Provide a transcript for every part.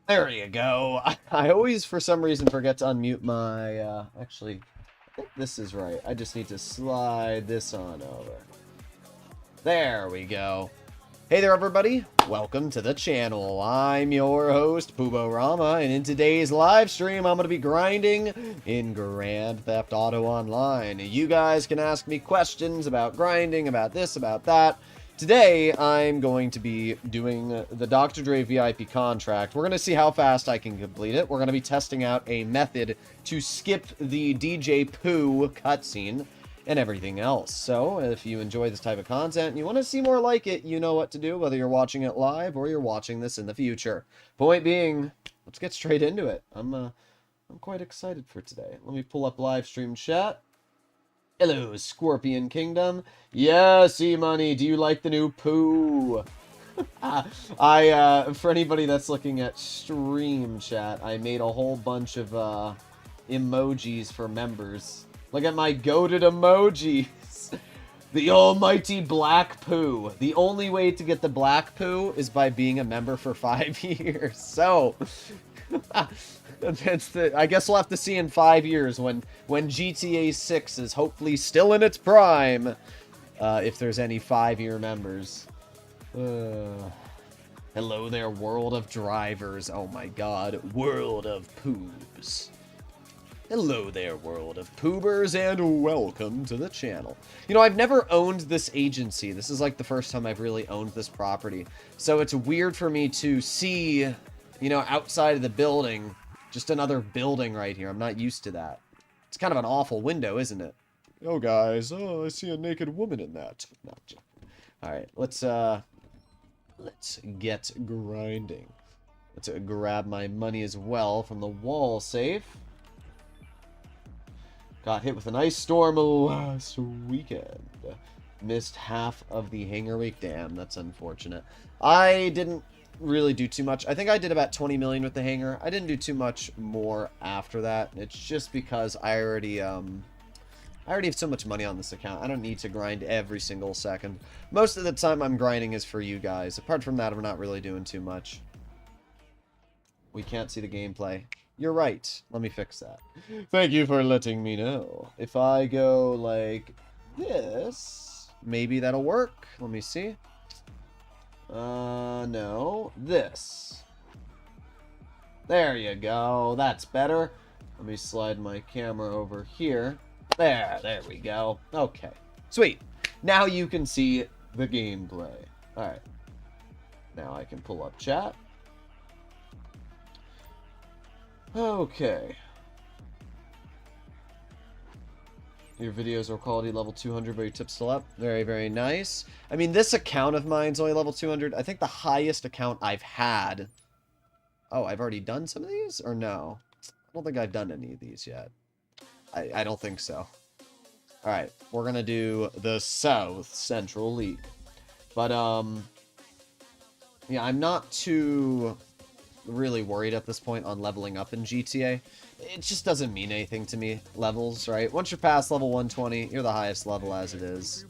There you go. I always, for some reason, forget to unmute my, actually, I think this is right. I just need to slide this on over. There we go. Hey there, everybody. Welcome to the channel. I'm your host, Rama, and in today's live stream, I'm going to be grinding in Grand Theft Auto Online. You guys can ask me questions about grinding, about this, about that. Today, I'm going to be doing the Dr. Dre VIP contract. We're going to see how fast I can complete it. We're going to be testing out a method to skip the DJ Pooh cutscene and everything else. So, if you enjoy this type of content and you want to see more like it, you know what to do, whether you're watching it live or you're watching this in the future. Point being, let's get straight into it. I'm quite excited for today. Let me pull up live stream chat. Hello, Scorpion Kingdom. Yes, E-Money, do you like the new Pooh? For anybody that's looking at stream chat, I made a whole bunch of emojis for members. Look at my goated emojis. The almighty Black Pooh. The only way to get the Black Pooh is by being a member for 5 years. So, I guess we'll have to see in 5 years when GTA 6 is hopefully still in its prime. If there's any 5-year members. Hello there, world of drivers. Oh my god. World of poobs. Hello there, world of poobers, and welcome to the channel. You know, I've never owned this agency. This is like the first time I've really owned this property. So it's weird for me to see, you know, outside of the building, just another building right here. I'm not used to that. It's kind of an awful window, isn't it? Oh, guys, oh, I see a naked woman in that. Not joking. All right, let's get grinding. Let's grab my money as well from the wall safe. Got hit with an ice storm last weekend. Missed half of the hangar week. Damn, that's unfortunate. I didn't really do too much. I think I did about 20 million with the hangar. I didn't do too much more after that. It's just because I already have so much money on this account. I don't need to grind every single second. Most of the time I'm grinding is for you guys. Apart from that, I'm not really doing too much. We can't see the gameplay. You're right. Let me fix that. Thank you for letting me know. If I go like this, maybe that'll work. Let me see. No. This. There you go. That's better. Let me slide my camera over here. There we go. Okay. Sweet. Now you can see the gameplay. Alright. Now I can pull up chat. Okay. Your videos are quality level 200, but your tips still up. Very, very nice. I mean, this account of mine's only level 200. I think the highest account I've had... Oh, I've already done some of these? Or no? I don't think I've done any of these yet. I don't think so. Alright, we're gonna do the South Central League. But, yeah, I'm not too really worried at this point on leveling up in GTA. It just doesn't mean anything to me, levels, right? Once you're past level 120, you're the highest level as it is.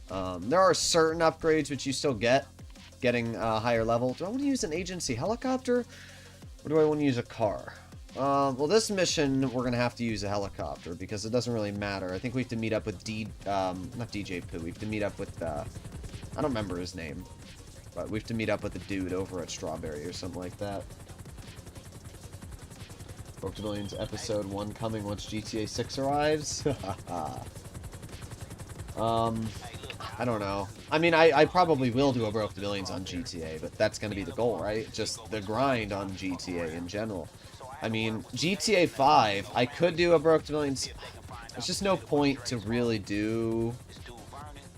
There are certain upgrades which you still get, getting a higher level. Do I want to use an agency helicopter? Or do I want to use a car? Well, this mission, we're going to have to use a helicopter because it doesn't really matter. I think we have to meet up with not DJ Pooh. We have to meet up with, I don't remember his name. But we have to meet up with a dude over at Strawberry or something like that. Broke to Billions episode 1 coming once GTA 6 arrives. I don't know. I mean, I probably will do a Broke to Billions on GTA, but that's going to be the goal, right? Just the grind on GTA in general. I mean, GTA 5, I could do a Broke to Billions. There's just no point to really do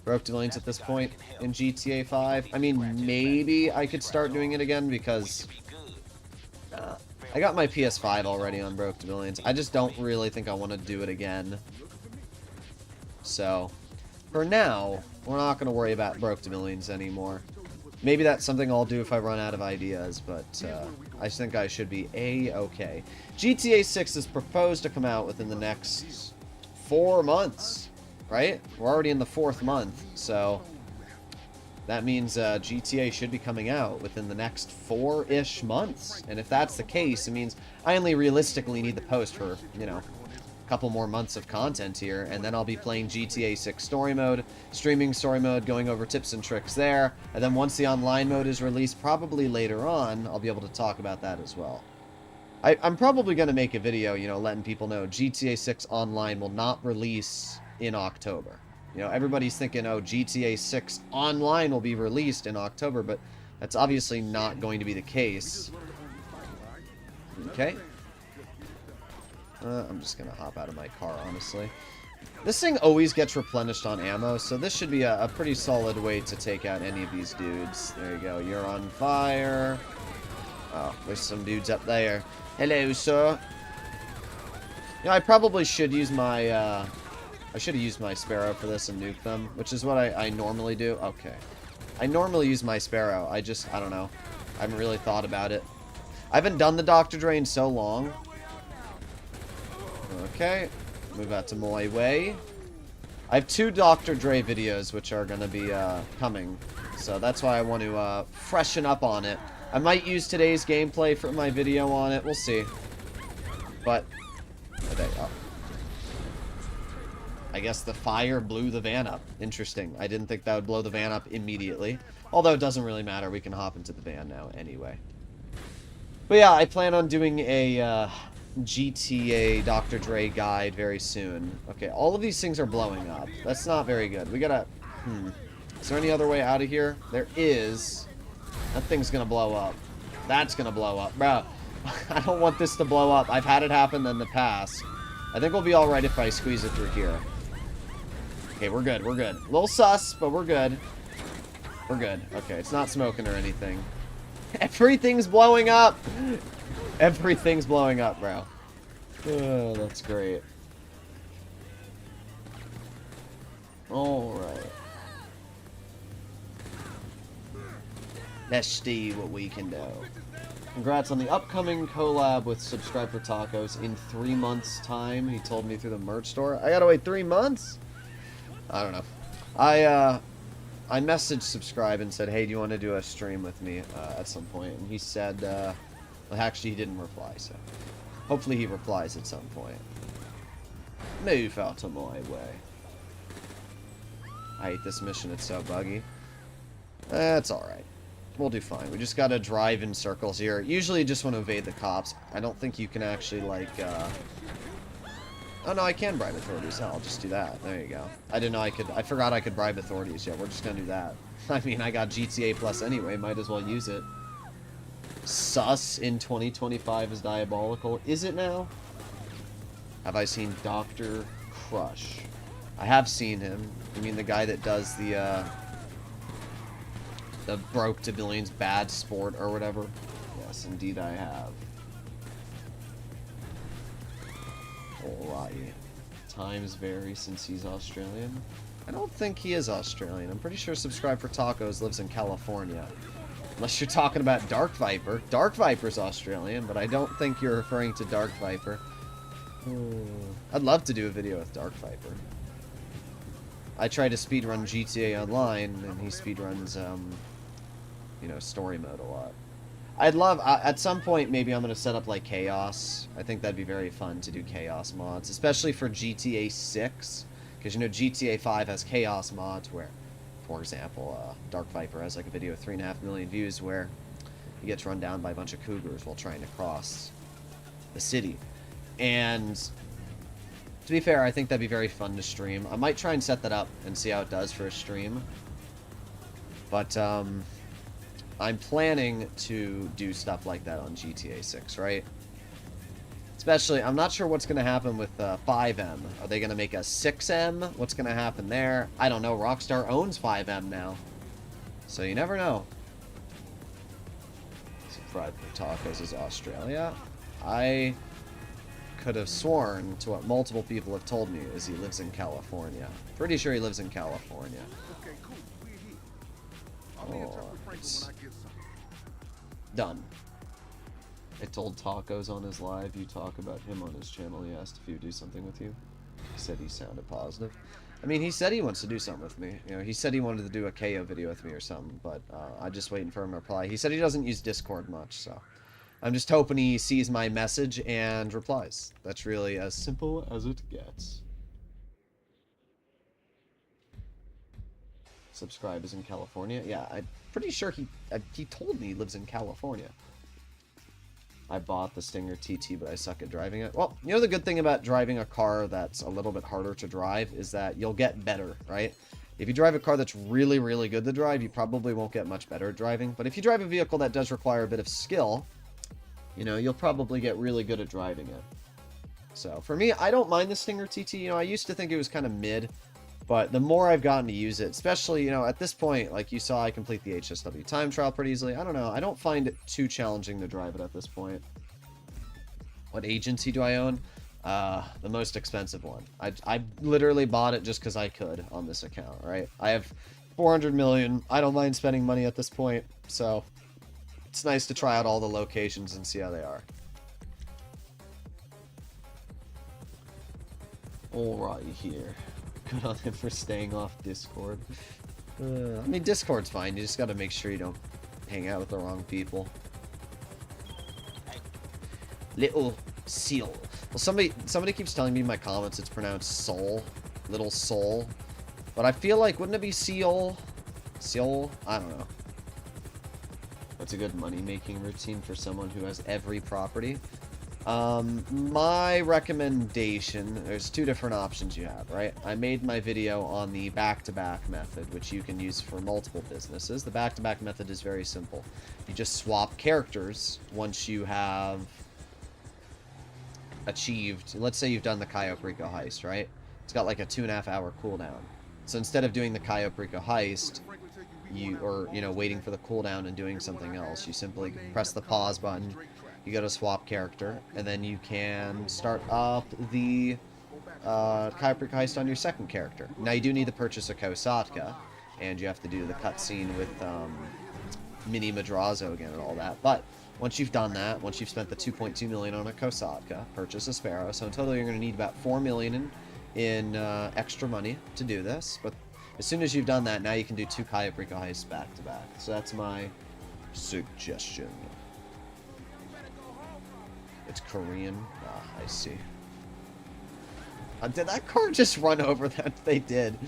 Broke to Billions at this point in GTA 5. I mean, maybe I could start doing it again because I got my PS5 already on Broke to Billions. I just don't really think I want to do it again. So, for now, we're not going to worry about Broke to Billions anymore. Maybe that's something I'll do if I run out of ideas, but I think I should be A-okay. GTA 6 is proposed to come out within the next 4 months. Right? We're already in the 4th month, so that means GTA should be coming out within the next 4-ish months. And if that's the case, it means I only realistically need the post for, you know, a couple more months of content here, and then I'll be playing GTA 6 story mode, streaming story mode, going over tips and tricks there, and then once the online mode is released, probably later on, I'll be able to talk about that as well. I'm probably going to make a video, you know, letting people know GTA 6 Online will not release in October. You know, everybody's thinking, oh, GTA 6 Online will be released in October, but that's obviously not going to be the case. Okay. I'm just going to hop out of my car, honestly. This thing always gets replenished on ammo, so this should be a pretty solid way to take out any of these dudes. There you go. You're on fire. Oh, there's some dudes up there. Hello, sir. Yeah, I probably should use my, I should have used my Sparrow for this and nuke them, which is what I normally do. Okay. I normally use my Sparrow. I don't know. I haven't really thought about it. I haven't done the Dr. Dre in so long. Okay. Move out to my way. I have 2 Dr. Dre videos, which are going to be, coming. So that's why I want to, freshen up on it. I might use today's gameplay for my video on it. We'll see. But, oh. I guess the fire blew the van up. Interesting. I didn't think that would blow the van up immediately. Although it doesn't really matter. We can hop into the van now anyway. But yeah, I plan on doing a GTA Dr. Dre guide very soon. Okay, all of these things are blowing up. That's not very good. We gotta... Is there any other way out of here? There is... That thing's gonna blow up. That's gonna blow up. Bro, I don't want this to blow up. I've had it happen in the past. I think we'll be alright if I squeeze it through here. Okay, we're good, we're good. A little sus, but we're good. We're good. Okay, it's not smoking or anything. Everything's blowing up! Everything's blowing up, bro. Oh, that's great. Alright. Let's see what we can do. Congrats on the upcoming collab with Subscribe for Tacos in 3 months' time. He told me through the merch store. I gotta wait 3 months? I don't know. I messaged Subscribe and said, hey, do you want to do a stream with me at some point? And he said, well, actually, he didn't reply, so hopefully he replies at some point. Move out of my way. I hate this mission. It's so buggy. That's alright. We'll do fine. We just gotta drive in circles here. Usually you just want to evade the cops. I don't think you can actually, like, Oh, no, I can bribe authorities. Oh, I'll just do that. There you go. I didn't know I could... I forgot I could bribe authorities. Yeah, we're just gonna do that. I mean, I got GTA Plus anyway. Might as well use it. Sus in 2025 is diabolical. Is it now? Have I seen Dr. Crush? I have seen him. I mean, the guy that does the Broke to Billions Bad Sport or whatever. Yes, indeed I have. Alrighty. Times vary since he's Australian. I don't think he is Australian. I'm pretty sure Subscribe for Tacos lives in California. Unless you're talking about Dark Viper. Dark Viper's Australian, but I don't think you're referring to Dark Viper. I'd love to do a video with Dark Viper. I try to speedrun GTA Online, and he speedruns, you know, story mode a lot. I'd love, at some point, maybe I'm going to set up, like, Chaos. I think that'd be very fun to do Chaos mods, especially for GTA 6, because, you know, GTA 5 has Chaos mods where, for example, Dark Viper has, like, a video with 3.5 million views where he gets run down by a bunch of cougars while trying to cross the city. And to be fair, I think that'd be very fun to stream. I might try and set that up and see how it does for a stream. But, I'm planning to do stuff like that on GTA 6, right? Especially, I'm not sure what's going to happen with 5M. Are they going to make a 6M? What's going to happen there? I don't know. Rockstar owns 5M now. So you never know. Subscribe for Tacos is Australia. I could have sworn to what multiple people have told me is he lives in California. Pretty sure he lives in California. Alright. Done. I told Tacos on his live, you talk about him on his channel. He asked if he would do something with you. He said he sounded positive. I mean, he said he wants to do something with me. You know, he said he wanted to do a KO video with me or something, but I'm just waiting for him to reply. He said he doesn't use Discord much, so I'm just hoping he sees my message and replies. That's really as simple as it gets. Subscribe is in California. Yeah, I'm pretty sure he told me he lives in California. I bought the Stinger TT, but I suck at driving it. Well, you know the good thing about driving a car that's a little bit harder to drive is that you'll get better, right? If you drive a car that's really, really good to drive, you probably won't get much better at driving. But if you drive a vehicle that does require a bit of skill, you know, you'll probably get really good at driving it. So for me, I don't mind the Stinger TT. You know, I used to think it was kind of mid, but the more I've gotten to use it, especially, you know, at this point, like you saw, I complete the HSW time trial pretty easily. I don't know. I don't find it too challenging to drive it at this point. What agency do I own? The most expensive one. I literally bought it just because I could on this account, right? I have 400 million. I don't mind spending money at this point, so it's nice to try out all the locations and see how they are. Alrighty here. Good on him for staying off Discord. I mean, Discord's fine. You just got to make sure you don't hang out with the wrong people. Little seal. Well, somebody keeps telling me in my comments it's pronounced soul. Little soul. But I feel like, wouldn't it be seal? Seal? I don't know. What's a good money-making routine for someone who has every property? My recommendation, there's two different options you have, right? I made my video on the back-to-back method, which you can use for multiple businesses. The back-to-back method is very simple. You just swap characters once you have achieved, let's say you've done the Cayo Perico heist, right? It's got like a 2.5 hour cooldown. So instead of doing the Cayo Perico heist, waiting for the cooldown and doing something else, you simply press the pause button, you go to swap character, and then you can start up the Cayo Perico heist on your second character. Now you do need to purchase a Kosatka, and you have to do the cutscene with Mini Madrazo again and all that, but once you've done that, once you've spent the 2.2 million on a Kosatka, purchase a Sparrow. So in total, you're going to need about 4 million in extra money to do this. But as soon as you've done that, now you can do 2 Cayo Perico heists back to back. So that's my suggestion. It's Korean. Ah, I see. Did that car just run over that? They did.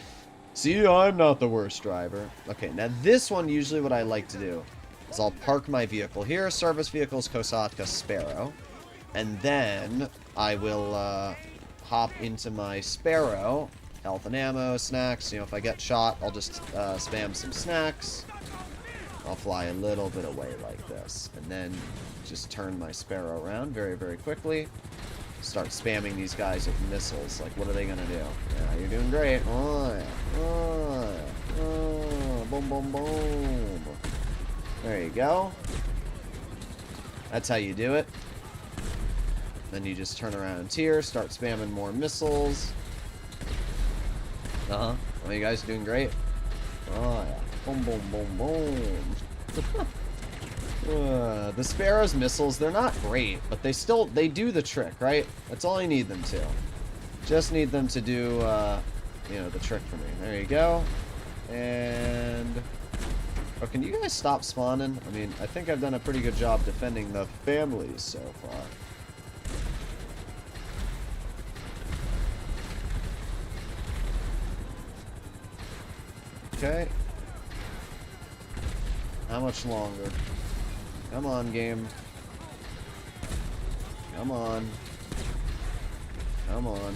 See, I'm not the worst driver. Okay, now this one, usually what I like to do is I'll park my vehicle here, service vehicles, Kosatka, Sparrow, and then I will hop into my Sparrow, health and ammo, snacks. You know, if I get shot, I'll just spam some snacks. I'll fly a little bit away like this, and then just turn my Sparrow around very, very quickly. Start spamming these guys with missiles. Like, what are they gonna do? Yeah, you're doing great. Oh, yeah. Oh, yeah. Oh, boom, boom, boom. There you go. That's how you do it. Then you just turn around here, start spamming more missiles. Well, you guys are doing great. Oh, yeah. Boom, boom, boom, boom. The Sparrow's missiles, they're not great, but they do the trick, right? That's all I need them to. Just need them to do, the trick for me. There you go. And... oh, can you guys stop spawning? I mean, I think I've done a pretty good job defending the families so far. Okay. How much longer? Come on, game. Come on. Come on.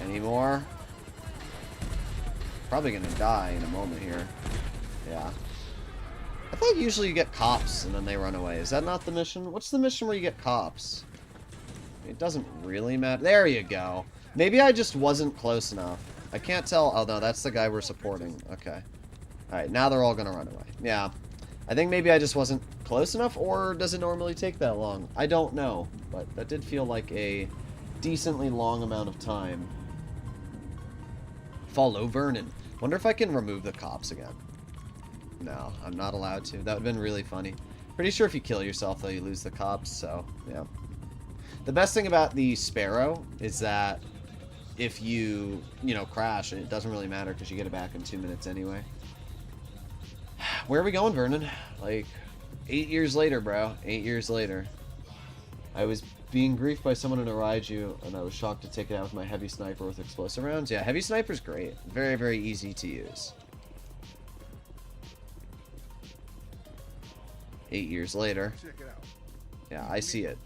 Any more? Probably gonna die in a moment here. Yeah. I thought usually you get cops and then they run away. Is that not the mission? What's the mission where you get cops? It doesn't really matter. There you go. Maybe I just wasn't close enough. I can't tell. Oh, no, that's the guy we're supporting. Okay. Alright, now they're all gonna run away. Yeah. I think maybe I just wasn't close enough, or does it normally take that long? I don't know, but that did feel like a decently long amount of time. Follow Vernon. Wonder if I can remove the cops again. No, I'm not allowed to. That would have been really funny. Pretty sure if you kill yourself, though, you lose the cops, so, yeah. The best thing about the Sparrow is that if you crash, it doesn't really matter because you get it back in 2 minutes anyway. Where are we going, Vernon? Like, 8 years later, bro. 8 years later. I was being griefed by someone in a Raiju, and I was shocked to take it out with my heavy sniper with explosive rounds. Yeah, heavy sniper's great. Very, very easy to use. 8 years later. Yeah, I see it.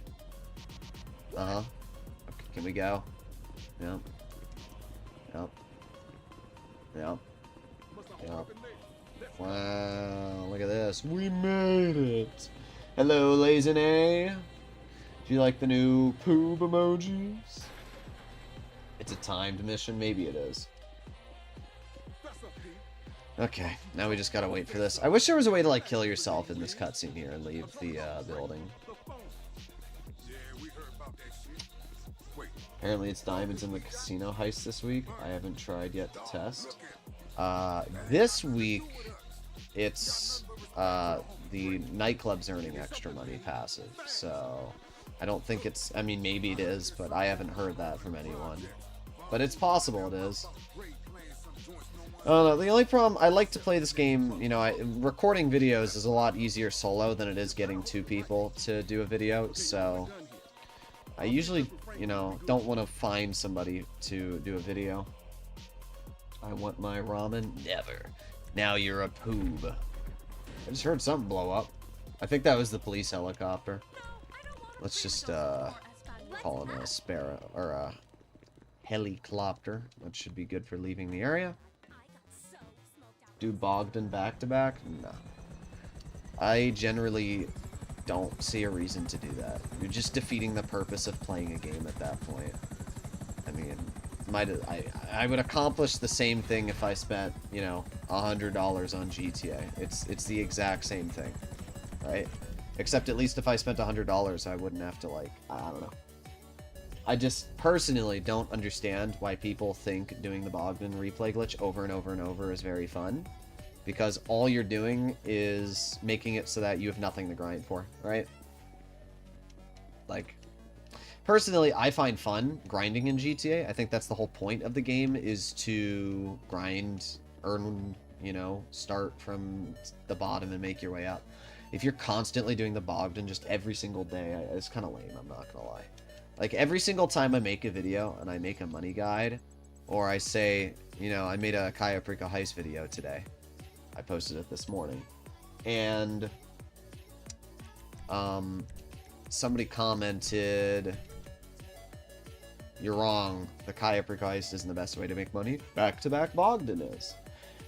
Uh-huh. Okay, can we go? Yep. Yep. Yep. Yep. Wow, look at this. We made it! Hello, Lazine. Do you like the new poob emojis? It's a timed mission? Maybe it is. Okay, now we just gotta wait for this. I wish there was a way to, like, kill yourself in this cutscene here and leave the, building. Apparently it's diamonds in the casino heist this week. I haven't tried yet to test. This week, it's, the Nightclub's earning extra money passive, so I don't think it's, I mean, maybe it is, but I haven't heard that from anyone. But it's possible it is. I don't know, the only problem, I like to play this game, recording videos is a lot easier solo than it is getting 2 people to do a video, so I usually, don't want to find somebody to do a video. I want my ramen? Never. Now you're a poob. I just heard something blow up. I think that was the police helicopter. Let's just call it a Sparrow, or a helicopter. That should be good for leaving the area. Do Bogdan back-to-back? No. I generally don't see a reason to do that. You're just defeating the purpose of playing a game at that point. I mean, I would accomplish the same thing if I spent, $100 on GTA. It's the exact same thing, right? Except at least if I spent $100, I wouldn't have to, like, I don't know. I just personally don't understand why people think doing the Bogdan replay glitch over and over and over is very fun. Because all you're doing is making it so that you have nothing to grind for, right? Like, personally, I find fun grinding in GTA. I think that's the whole point of the game, is to grind, earn, start from the bottom and make your way up. If you're constantly doing the Bogdan just every single day, it's kind of lame, I'm not gonna lie. Like, every single time I make a video and I make a money guide, or I say, I made a Kaya Prika Heist video today. I posted it this morning. And, somebody commented, "You're wrong. The Kaya Prika Heist isn't the best way to make money. Back-to-back Bogdan is."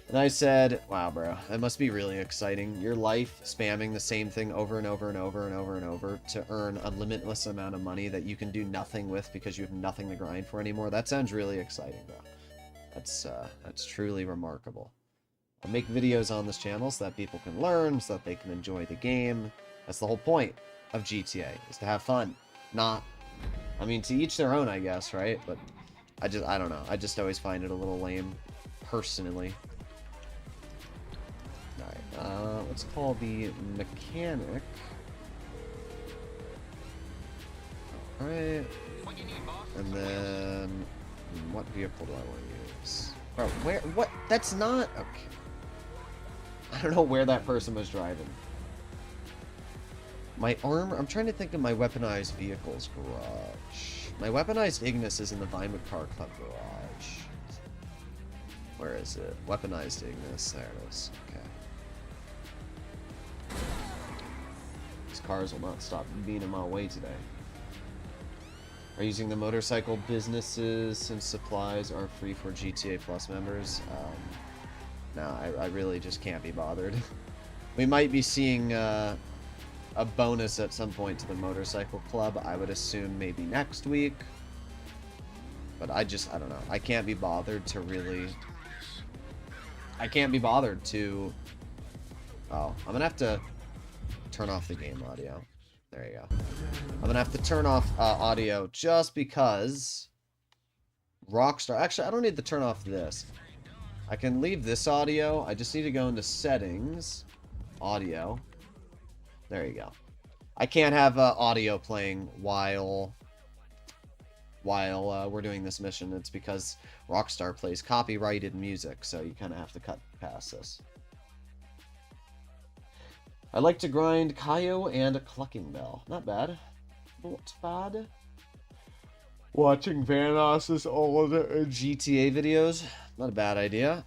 And I said, wow, bro, that must be really exciting. Your life spamming the same thing over and over and over and over and over to earn a limitless amount of money that you can do nothing with because you have nothing to grind for anymore. That sounds really exciting, bro. That's truly remarkable. I make videos on this channel so that people can learn, so that they can enjoy the game. That's the whole point of GTA, is to have fun. Not, I mean, to each their own, I guess, right? But I don't know. I just always find it a little lame, personally. Alright, let's call the mechanic. Alright. And then, what vehicle do I want to use? Bro, what? That's not, okay. I don't know where that person was driving. My armor, I'm trying to think of my weaponized vehicles garage. My weaponized Ignis is in the Vinewood Car Club garage. Where is it? Weaponized Ignis, there it is, okay. These cars will not stop being in my way today. Are using the motorcycle businesses since supplies are free for GTA Plus members? No, I really just can't be bothered. We might be seeing a bonus at some point to the motorcycle club. I would assume maybe next week. But I don't know. I can't be bothered to really... I can't be bothered to... Oh, I'm gonna have to turn off the game audio. There you go. I'm gonna have to turn off audio just because Rockstar... Actually, I don't need to turn off this. I can leave this audio. I just need to go into settings. Audio. There you go. I can't have audio playing while while we're doing this mission. It's because Rockstar plays copyrighted music, so you kind of have to cut past this. I like to grind Kaio and a Clucking Bell. Not bad. Not bad. Watching Vanos's old GTA videos. Not a bad idea.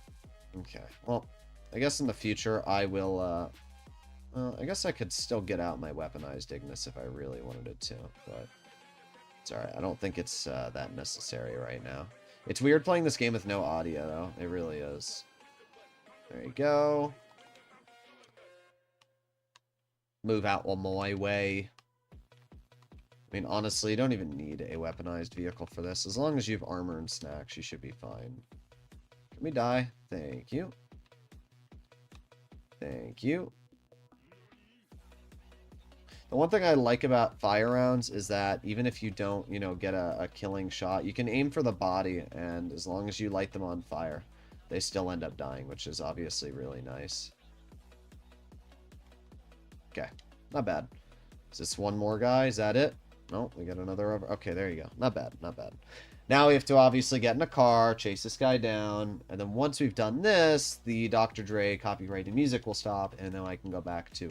Okay, well, I guess in the future I will, I guess I could still get out my weaponized Ignis if I really wanted it to, but it's alright. I don't think it's that necessary right now. It's weird playing this game with no audio, though. It really is. There you go. Move out one my way. I mean, honestly, you don't even need a weaponized vehicle for this. As long as you have armor and snacks, you should be fine. Can we die? Thank you. Thank you. The one thing I like about fire rounds is that even if you don't, you know, get a killing shot, you can aim for the body, and as long as you light them on fire, they still end up dying, which is obviously really nice. Okay, not bad. Is this one more guy? Is that it? No, we got another over. Okay, there you go. Not bad, not bad. Now we have to obviously get in a car, chase this guy down, and then once we've done this, the Dr. Dre copyrighted music will stop, and then I can go back to,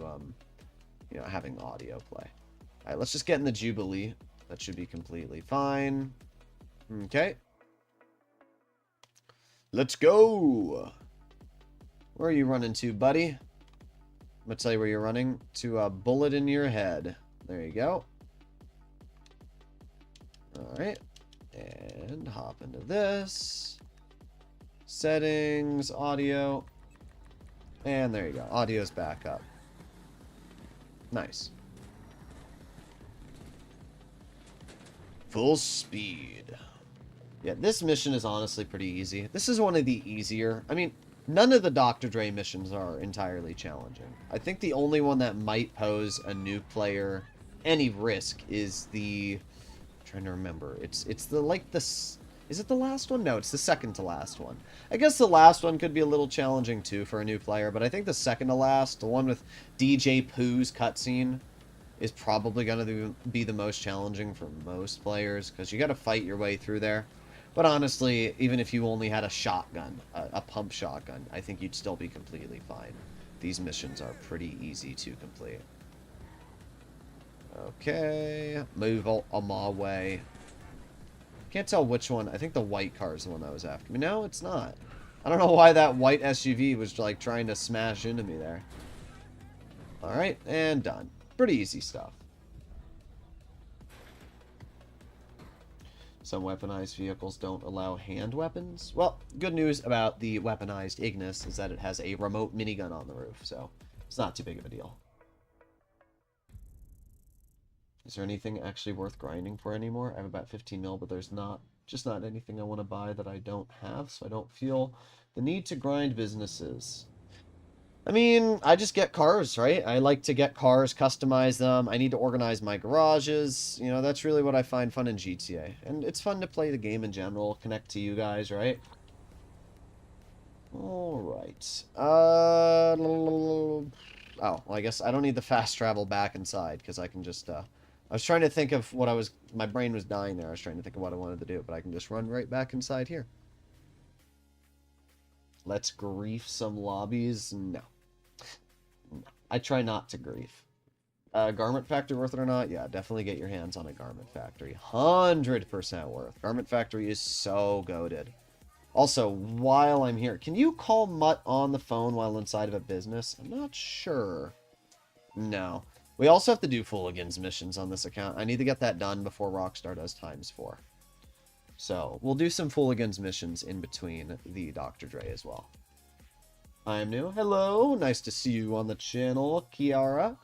you know, having audio play. Alright, let's just get in the Jubilee. That should be completely fine. Okay. Let's go! Where are you running to, buddy? I'm gonna tell you where you're running. To a bullet in your head. There you go. Alright. And hop into this. Settings, audio. And there you go. Audio's back up. Nice. Full speed. Yeah, this mission is honestly pretty easy. This is one of the easier. I mean, none of the Dr. Dre missions are entirely challenging. I think the only one that might pose a new player any risk is the... I'm trying to remember. It's the, like, this... Is it the last one? No, it's the second to last one. I guess the last one could be a little challenging, too, for a new player, but I think the second to last, the one with DJ Pooh's cutscene, is probably going to be the most challenging for most players, because you got to fight your way through there. But honestly, even if you only had a shotgun, a pump shotgun, I think you'd still be completely fine. These missions are pretty easy to complete. Okay, move on my way. Can't tell which one. I think the white car is the one that was after me. No, it's not. I don't know why that white SUV was like trying to smash into me there. Alright, and done. Pretty easy stuff. Some weaponized vehicles don't allow hand weapons. Well, good news about the weaponized Ignis is that it has a remote minigun on the roof, so it's not too big of a deal. Is there anything actually worth grinding for anymore? I have about 15 mil, but there's just not anything I want to buy that I don't have, so I don't feel the need to grind businesses. I mean, I just get cars, right? I like to get cars, customize them. I need to organize my garages. You know, that's really what I find fun in GTA. And it's fun to play the game in general, connect to you guys, right? Alright. Oh, well, I guess I don't need the fast travel back inside, because I can just, I was trying to think of what my brain was dying there. I was trying to think of what I wanted to do, but I can just run right back inside here. Let's grief some lobbies. No. I try not to grief. Garment Factory worth it or not? Yeah, definitely get your hands on a Garment Factory. 100% worth. Garment Factory is so goated. Also, while I'm here, can you call Mutt on the phone while inside of a business? I'm not sure. No. We also have to do Fooligans missions on this account. I need to get that done before Rockstar does ×4. So, we'll do some Fooligans missions in between the Dr. Dre as well. I am new. Hello. Nice to see you on the channel, Kiara.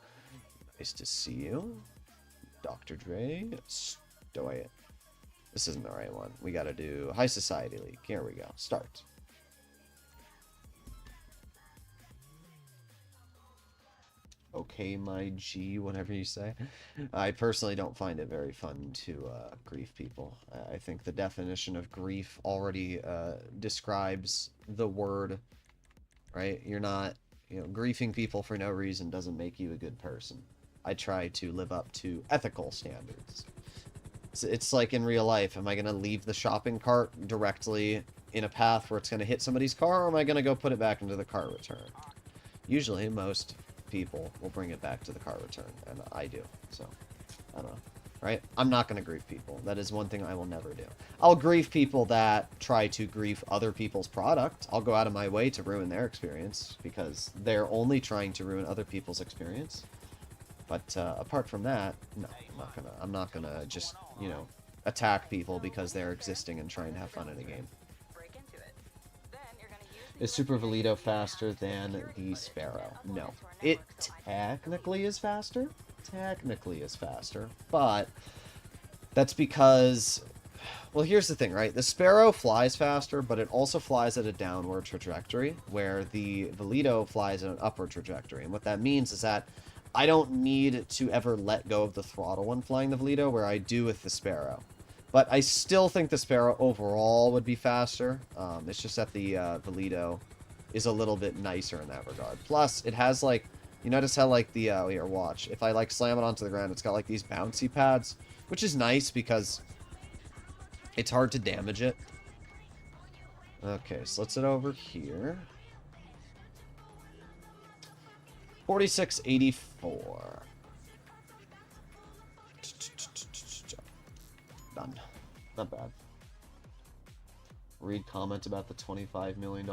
Nice to see you. Dr. Dre. Stoy it. This isn't the right one. We gotta do High Society League. Here we go. Start. Okay, my G, whatever you say. I personally don't find it very fun to grief people. I think the definition of grief already describes the word, right? You're not, you know, griefing people for no reason doesn't make you a good person. I try to live up to ethical standards. It's like in real life. Am I going to leave the shopping cart directly in a path where it's going to hit somebody's car, or am I going to go put it back into the car return? Usually, most people will bring it back to the car return, and I do. So, I don't know. Right? I'm not going to grief people. That is one thing I will never do. I'll grief people that try to grief other people's product. I'll go out of my way to ruin their experience, because they're only trying to ruin other people's experience. But apart from that, no, I'm not gonna just, you know, attack people because they're existing and trying to have fun in a game. Is Super Velito faster than the Sparrow? No. It technically is faster. Technically is faster. But that's because, well, here's the thing, right? The Sparrow flies faster, but it also flies at a downward trajectory, where the Velito flies at an upward trajectory. And what that means is that I don't need to ever let go of the throttle when flying the Velito, where I do with the Sparrow. But I still think the Sparrow overall would be faster. It's just that the Velito is a little bit nicer in that regard. Plus, it has, like, you notice how, like, the, here, watch. If I, like, slam it onto the ground, it's got, like, these bouncy pads, which is nice because it's hard to damage it. Okay, so let's head over here. 4684. Done. Not bad. Read comment about the $25 million.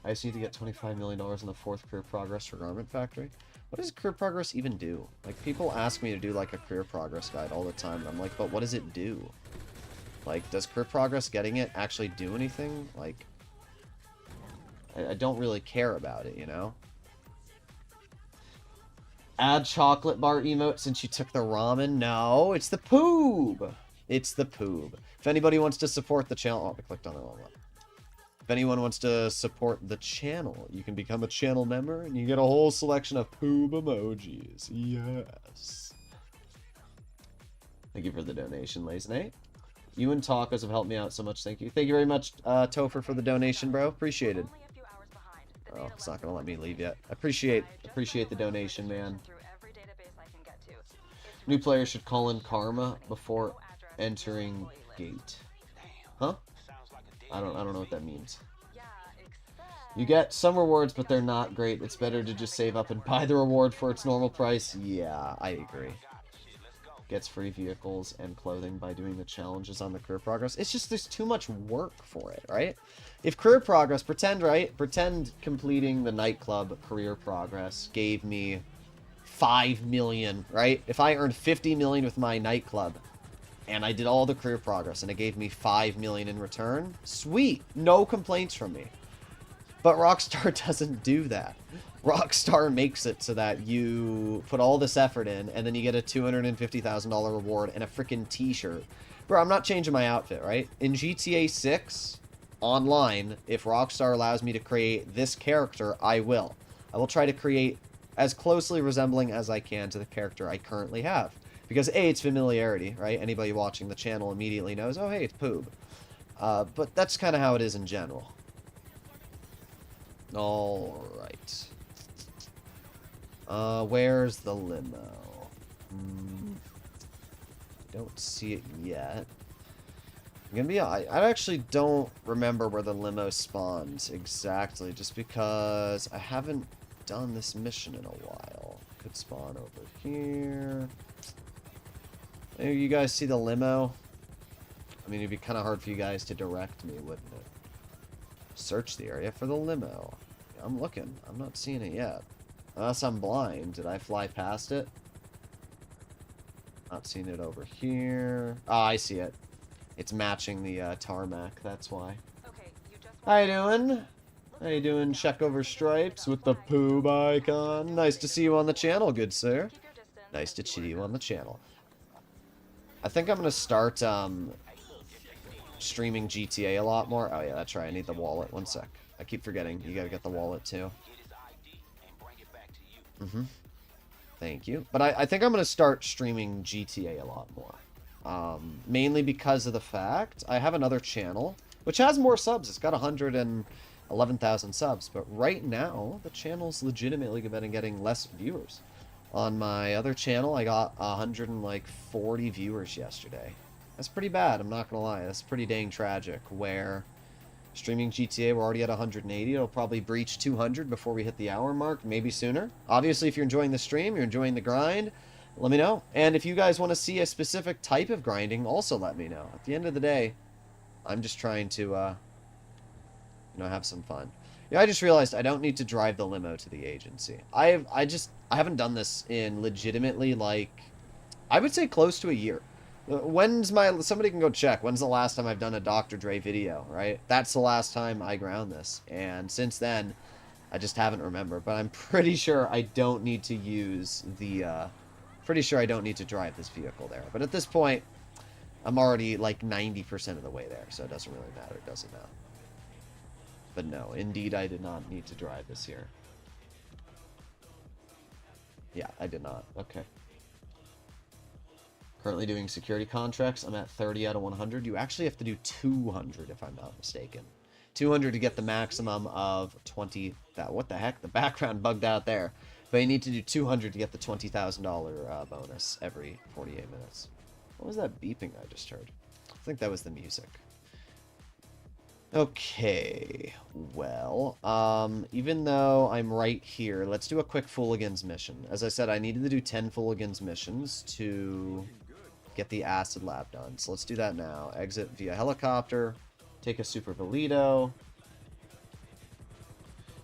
I just need to get $25 million in the 4th career progress for Garment Factory. What does career progress even do? Like, people ask me to do, like, a career progress guide all the time, and I'm like, but what does it do? Like, does career progress getting it actually do anything? Like, I don't really care about it, you know? Add chocolate bar emote since you took the ramen? No, it's the poob. It's the poob. If anybody wants to support the channel... Oh, I clicked on the wrong one. If anyone wants to support the channel, you can become a channel member, and you get a whole selection of poob emojis. Yes. Thank you for the donation, Lazenate. You and tacos have helped me out so much. Thank you. Thank you very much, Topher, for the donation, bro. Appreciate it. Oh, it's not gonna let me leave yet. Appreciate the donation, man. New players should call in karma before entering gate. Huh? I don't know what that means. You get some rewards, but they're not great. It's better to just save up and buy the reward for its normal price. Yeah, I agree. Gets free vehicles and clothing by doing the challenges on the career progress. It's just there's too much work for it, right? If career progress, pretend completing the Nightclub career progress gave me 5 million, right? If I earned 50 million with my Nightclub and I did all the career progress and it gave me 5 million in return, sweet, no complaints from me. But Rockstar doesn't do that. Rockstar makes it so that you put all this effort in, and then you get a $250,000 reward and a freaking t-shirt. Bro, I'm not changing my outfit, right? In GTA 6, online, if Rockstar allows me to create this character, I will. I will try to create as closely resembling as I can to the character I currently have. Because, A, it's familiarity, right? Anybody watching the channel immediately knows, oh, hey, it's Poob. But that's kind of how it is in general. Alright. Where's the limo? Don't see it yet. I actually don't remember where the limo spawns exactly, just because I haven't done this mission in a while. Could spawn over here. Maybe you guys see the limo? I mean, it'd be kind of hard for you guys to direct me, wouldn't it? Search the area for the limo. I'm looking. I'm not seeing it yet. Unless I'm blind. Did I fly past it? Not seeing it over here. Ah, I see it. It's matching the tarmac. That's why. How you doing? How you doing, Check Over Stripes with the poob icon? Nice to see you on the channel, good sir. Nice to see you on the channel. I think I'm going to start streaming GTA a lot more. Oh yeah, that's right. I need the wallet. One sec. I keep forgetting. You gotta get the wallet too. Thank you. But I think I'm going to start streaming GTA a lot more. Mainly because of the fact I have another channel, which has more subs. It's got 111,000 subs. But right now, the channel's legitimately been getting less viewers. On my other channel, I got 140 viewers yesterday. That's pretty bad, I'm not gonna lie. That's pretty dang tragic, where streaming GTA, we're already at 180. It'll probably breach 200 before we hit the hour mark, maybe sooner. Obviously, if you're enjoying the stream, you're enjoying the grind, let me know. And if you guys want to see a specific type of grinding, also let me know. At the end of the day, I'm just trying to, have some fun. Yeah, I just realized I don't need to drive the limo to the agency. I haven't done this in legitimately, like, I would say close to a year. Somebody can go check, when's the last time I've done a Dr. Dre video, right? That's the last time I ground this. And since then, I just haven't remembered. But I'm pretty sure I don't need to use pretty sure I don't need to drive this vehicle there. But at this point, I'm already like 90% of the way there, so it doesn't really matter, does it now? But no, indeed I did not need to drive this here. Yeah, I did not. Okay. Currently doing security contracts. I'm at 30 out of 100. You actually have to do 200 if I'm not mistaken. 200 to get the maximum of 20. What the heck? The background bugged out there. But you need to do 200 to get the $20,000 bonus every 48 minutes. What was that beeping I just heard? I think that was the music. Okay, well, even though I'm right here, let's do a quick Fooligans mission. As I said, I needed to do 10 Fooligans missions to get the acid lab done. So let's do that now. Exit via helicopter, take a Super Valido.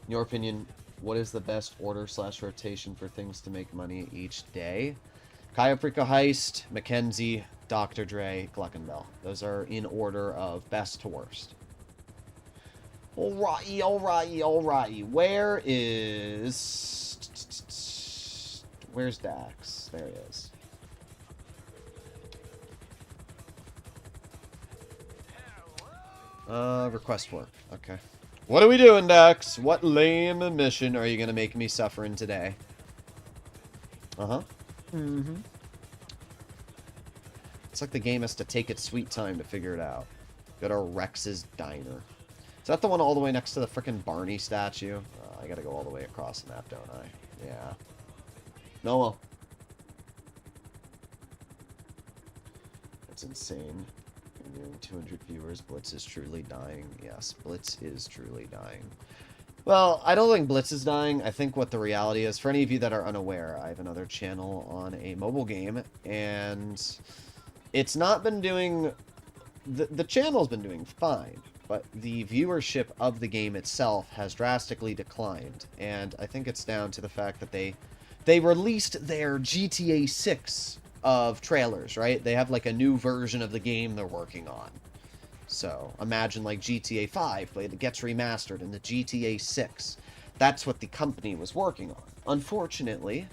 In your opinion, what is the best order/rotation for things to make money each day? Cayoprico Heist, Mackenzie, Dr. Dre, Gluckenbell. Those are in order of best to worst. Alrighty, alrighty, alrighty. Where's Dax? There he is. Request work. Okay. What are we doing, Dax? What lame mission are you gonna make me suffering today? Uh-huh. Mm-hmm. It's like the game has to take its sweet time to figure it out. Go to Rex's Diner. Is that the one all the way next to the frickin' Barney statue? I gotta go all the way across the map, don't I? Yeah. No, well. That's insane. Nearing 200 viewers. Blitz is truly dying. Yes, Blitz is truly dying. Well, I don't think Blitz is dying. I think what the reality is, for any of you that are unaware, I have another channel on a mobile game, and it's not been doing... The channel's been doing fine, but the viewership of the game itself has drastically declined, and I think it's down to the fact that they released their GTA 6 of trailers, right? They have like a new version of the game they're working on. So imagine like GTA 5, but it gets remastered in the GTA 6. That's what the company was working on. Unfortunately,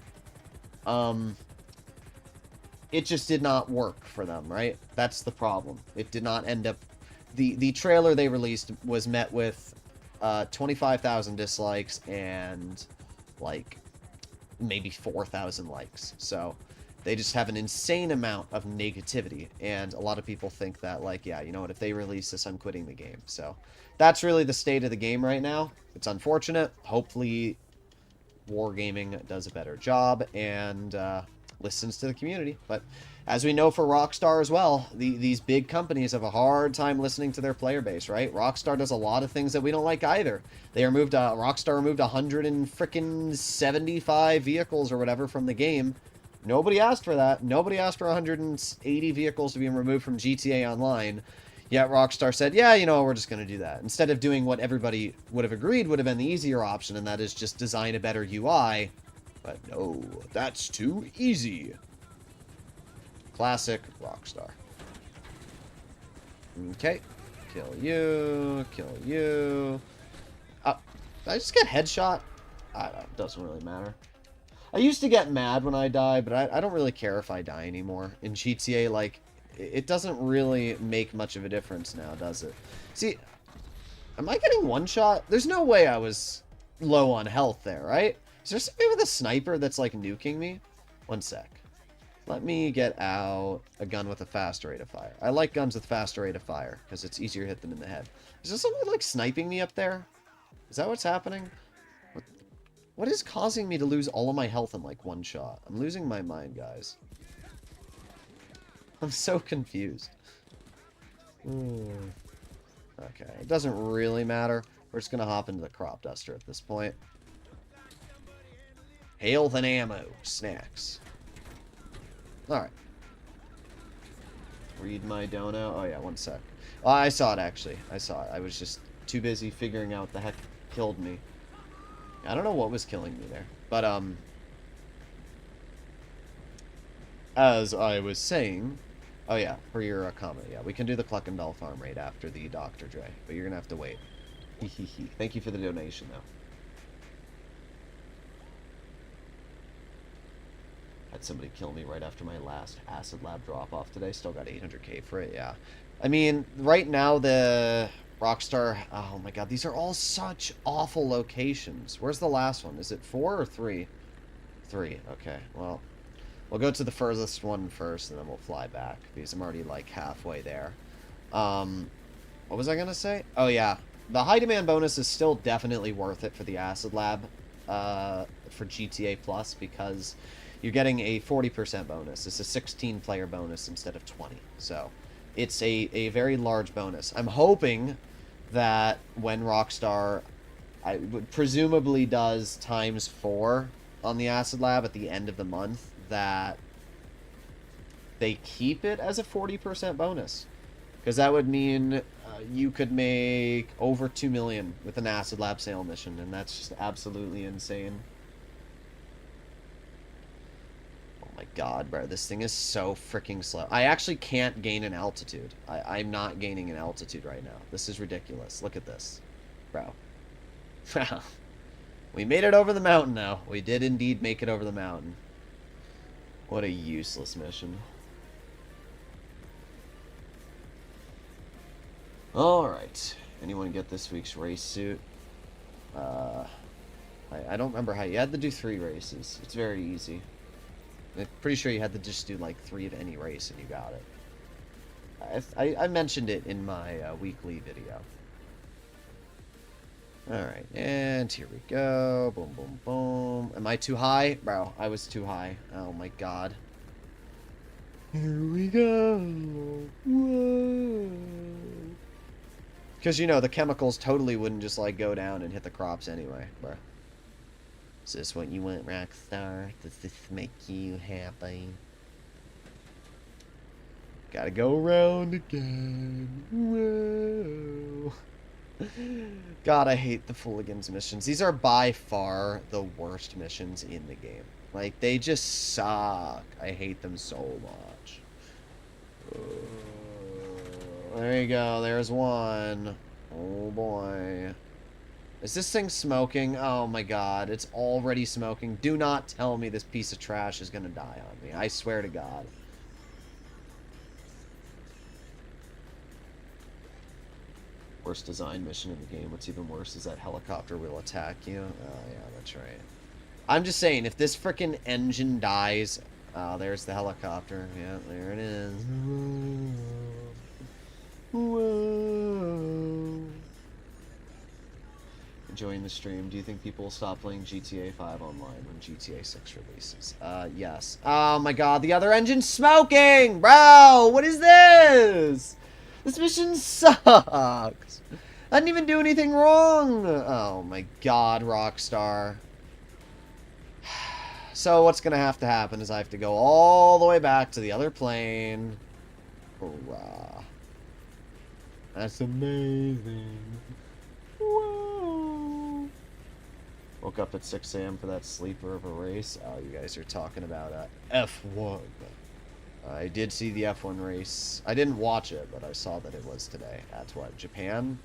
it just did not work for them, right? That's the problem. It did not end up... The trailer they released was met with 25,000 dislikes and like maybe 4,000 likes. So they just have an insane amount of negativity, and a lot of people think that, like, yeah, you know what, if they release this, I'm quitting the game. So that's really the state of the game right now. It's unfortunate. Hopefully Wargaming does a better job and listens to the community. But as we know for Rockstar as well, these big companies have a hard time listening to their player base, right? Rockstar does a lot of things that we don't like either. Rockstar removed 175 vehicles or whatever from the game. Nobody asked for that. Nobody asked for 180 vehicles to be removed from GTA Online. Yet Rockstar said, yeah, you know, we're just going to do that. Instead of doing what everybody would have agreed would have been the easier option, and that is just design a better UI. But no, that's too easy. Classic Rockstar. Okay. Kill you. Kill you. Did I just get headshot? It doesn't really matter. I used to get mad when I die, but I don't really care if I die anymore. In GTA, like, it doesn't really make much of a difference now, does it? See, am I getting one shot? There's no way I was low on health there, right? Is there somebody with a sniper that's, like, nuking me? One sec. Let me get out a gun with a faster rate of fire. I like guns with faster rate of fire, because it's easier to hit them in the head. Is there somebody, like, sniping me up there? Is that what's happening? What is causing me to lose all of my health in, like, one shot? I'm losing my mind, guys. I'm so confused. Okay, it doesn't really matter. We're just gonna hop into the crop duster at this point. Health and ammo. Snacks. Alright. Read my dono. Oh, yeah, one sec. Oh, I saw it, actually. I saw it. I was just too busy figuring out what the heck killed me. I don't know what was killing me there. But, as I was saying... Oh, yeah, for your comment. Yeah, we can do the Cluckendall farm raid after the Dr. Dre. But you're gonna have to wait. Thank you for the donation, though. Had somebody kill me right after my last acid lab drop-off today. Still got 800k for it, yeah. I mean, right now the Rockstar... Oh my god, these are all such awful locations. Where's the last one? Is it 4 or 3? 3, okay. Well, we'll go to the furthest one first, and then we'll fly back, because I'm already, like, halfway there. What was I gonna say? Oh, yeah. The high demand bonus is still definitely worth it for the acid lab for GTA Plus, because... you're getting a 40% bonus. It's a 16-player bonus instead of 20. So, it's a very large bonus. I'm hoping that when Rockstar presumably does ×4 on the Acid Lab at the end of the month, that they keep it as a 40% bonus. Because that would mean you could make over 2 million with an Acid Lab sale mission, and that's just absolutely insane. My god, bro, this thing is so freaking slow. I actually can't gain an altitude. I'm not gaining an altitude right now. This is ridiculous. Look at this. Bro. We made it over the mountain now. We did indeed make it over the mountain. What a useless mission. Alright. Anyone get this week's race suit? I don't remember how... You had to do 3 races. It's very easy. I'm pretty sure you had to just do like 3 of any race and you got it. I mentioned it in my weekly video. Alright, and here we go. Boom, boom, boom. Am I too high? Bro, I was too high. Oh my god. Here we go. Whoa. Because, you know, the chemicals totally wouldn't just like go down and hit the crops anyway, bro. Is this what you want, Rockstar? Does this make you happy? Gotta go around again. Whoa. God, I hate the Fooligans missions. These are by far the worst missions in the game. Like, they just suck. I hate them so much. There you go. There's one. Oh, boy. Is this thing smoking? Oh my god, it's already smoking. Do not tell me this piece of trash is gonna die on me. I swear to god. Worst design mission in the game. What's even worse is that helicopter will attack you. Oh yeah, that's right. I'm just saying, if this frickin' engine dies... Oh, there's the helicopter. Yeah, there it is. Whoa. Enjoying the stream. Do you think people will stop playing GTA 5 online when GTA 6 releases? Yes. Oh my god, the other engine's smoking! Bro, what is this? This mission sucks. I didn't even do anything wrong. Oh my god, Rockstar. So what's gonna have to happen is I have to go all the way back to the other plane. Hurrah. That's amazing. Whoa. Woke up at 6 a.m. for that sleeper of a race. Oh, you guys are talking about F1. I did see the F1 race. I didn't watch it, but I saw that it was today. At what, Japan?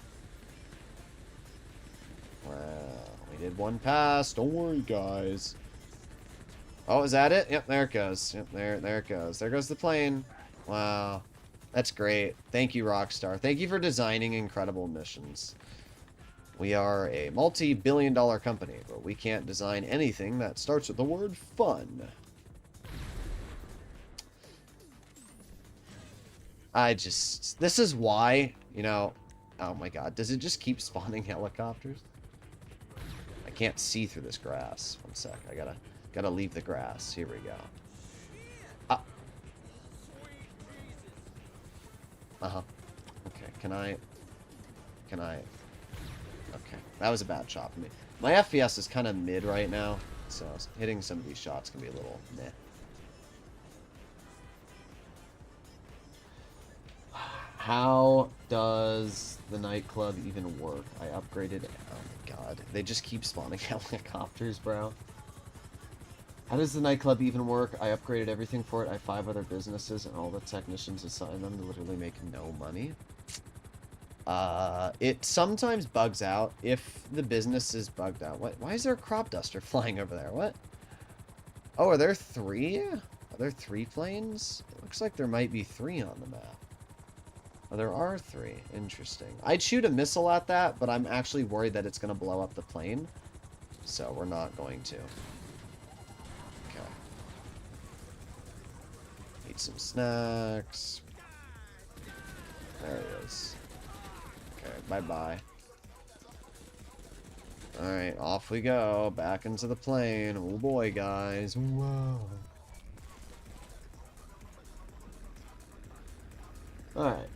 Wow, we did one pass. Don't worry, guys. Oh, is that it? Yep, there it goes. Yep, there it goes. There goes the plane. Wow. That's great. Thank you, Rockstar. Thank you for designing incredible missions. We are a multi-billion-dollar company, but we can't design anything that starts with the word fun. This is why, you know... Oh my god, does it just keep spawning helicopters? My can't see through this grass. One sec. I gotta leave the grass. Here we go. Uh-huh. Okay, can I... Okay, that was a bad shot for me. My FPS is kind of mid right now, so hitting some of these shots can be a little meh. How does the nightclub even work? I upgraded... Oh my god. They just keep spawning helicopters, bro. How does the nightclub even work? I upgraded everything for it. I have 5 other businesses, and all the technicians assign them to literally make no money. It sometimes bugs out if the business is bugged out. What? Why is there a crop duster flying over there? What? Oh, are there 3? Are there 3 planes? It looks like there might be 3 on the map. Oh, there are 3. Interesting. I'd shoot a missile at that, but I'm actually worried that it's going to blow up the plane. So we're not going to. Okay. Eat some snacks. There he is. Okay, bye-bye. Alright, off we go. Back into the plane. Oh boy, guys. Whoa. Alright.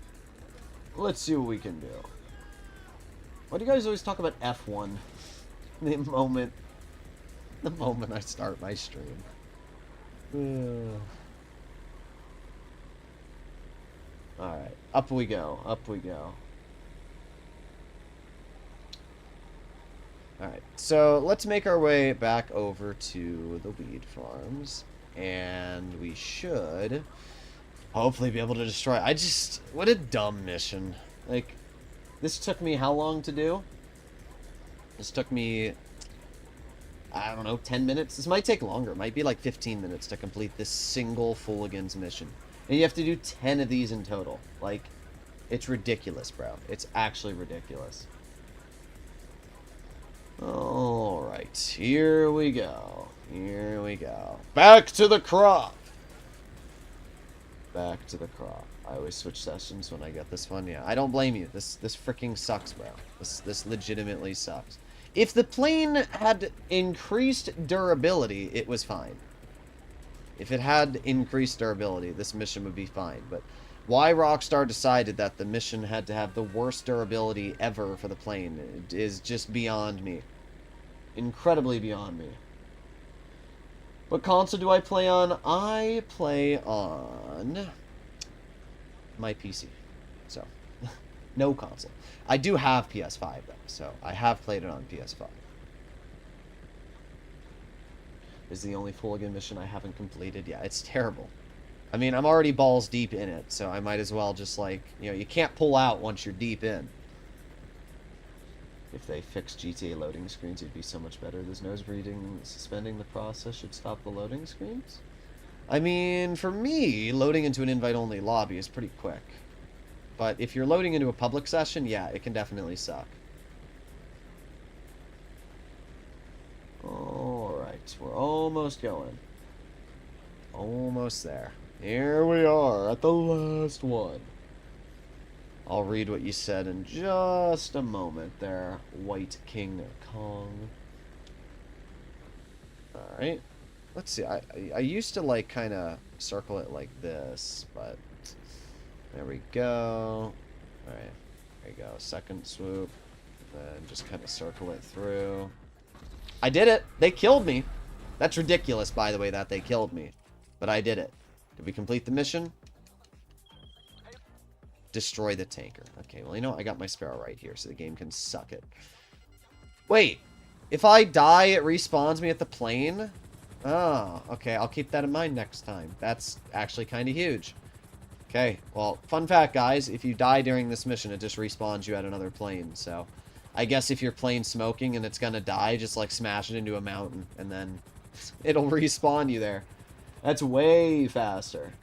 Let's see what we can do. Why do you guys always talk about F1? The moment I start my stream. Alright, up we go, up we go. Alright, so let's make our way back over to the weed farms. And we should hopefully be able to destroy... what a dumb mission. Like, this took me how long to do? This took me, I don't know, 10 minutes? This might take longer. It might be like 15 minutes to complete this single Fooligans mission. And you have to do 10 of these in total. Like, it's ridiculous, bro. It's actually ridiculous. Alright, here we go. Here we go. Back to the crop! Back to the crop. I always switch sessions when I get this one. Yeah, I don't blame you. This freaking sucks, bro. This legitimately sucks. If the plane had increased durability, it was fine. If it had increased durability, this mission would be fine. But why Rockstar decided that the mission had to have the worst durability ever for the plane is just beyond me. Incredibly beyond me. What console do I play on? I play on my PC. So, no console. I do have PS5, though, so I have played it on PS5. This is the only Fooligan mission I haven't completed. Yeah, it's terrible. I mean, I'm already balls deep in it, so I might as well just, like, you know, you can't pull out once you're deep in. If they fix GTA loading screens, it'd be so much better. There's nose breathing. Suspending the process should stop the loading screens. I mean, for me, loading into an invite-only lobby is pretty quick. But if you're loading into a public session, yeah, it can definitely suck. Alright, we're almost going. Almost there. Here we are at the last one. I'll read what you said in just a moment there, White King Kong. Alright. Let's see. I used to, like, kind of circle it like this, but there we go. Alright. There you go. Second swoop. Then just kind of circle it through. I did it! They killed me! That's ridiculous, by the way, that they killed me. But I did it. Did we complete the mission? Destroy the tanker. Okay, well, you know, I got my Sparrow right here, so the game can suck it. Wait! If I die, it respawns me at the plane? Oh, okay, I'll keep that in mind next time. That's actually kind of huge. Okay, well, fun fact, guys, if you die during this mission, it just respawns you at another plane, so... I guess if your plane's smoking and it's gonna die, just, like, smash it into a mountain, and then it'll respawn you there. That's way faster.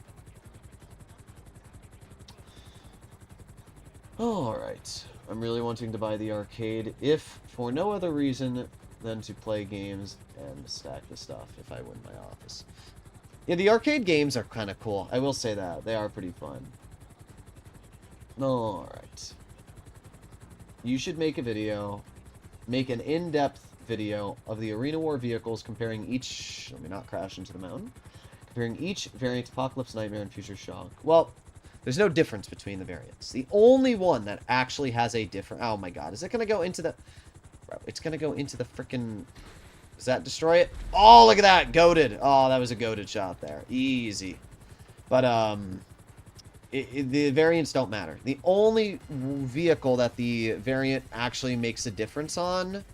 Alright. I'm really wanting to buy the arcade, if for no other reason than to play games and stack the stuff if I win my office. Yeah, the arcade games are kind of cool. I will say that. They are pretty fun. Alright. You should make a video, make an in-depth video of the Arena War vehicles comparing each... Let me not crash into the mountain. Comparing each variant, Apocalypse, Nightmare, and Future Shock. Well, there's no difference between the variants. The only one that actually has a different... Oh my god, is it going to go into the... Bro, it's going to go into the freaking... Does that destroy it? Oh, look at that! Goated! Oh, that was a goated shot there. Easy. But, the variants don't matter. The only vehicle that the variant actually makes a difference on...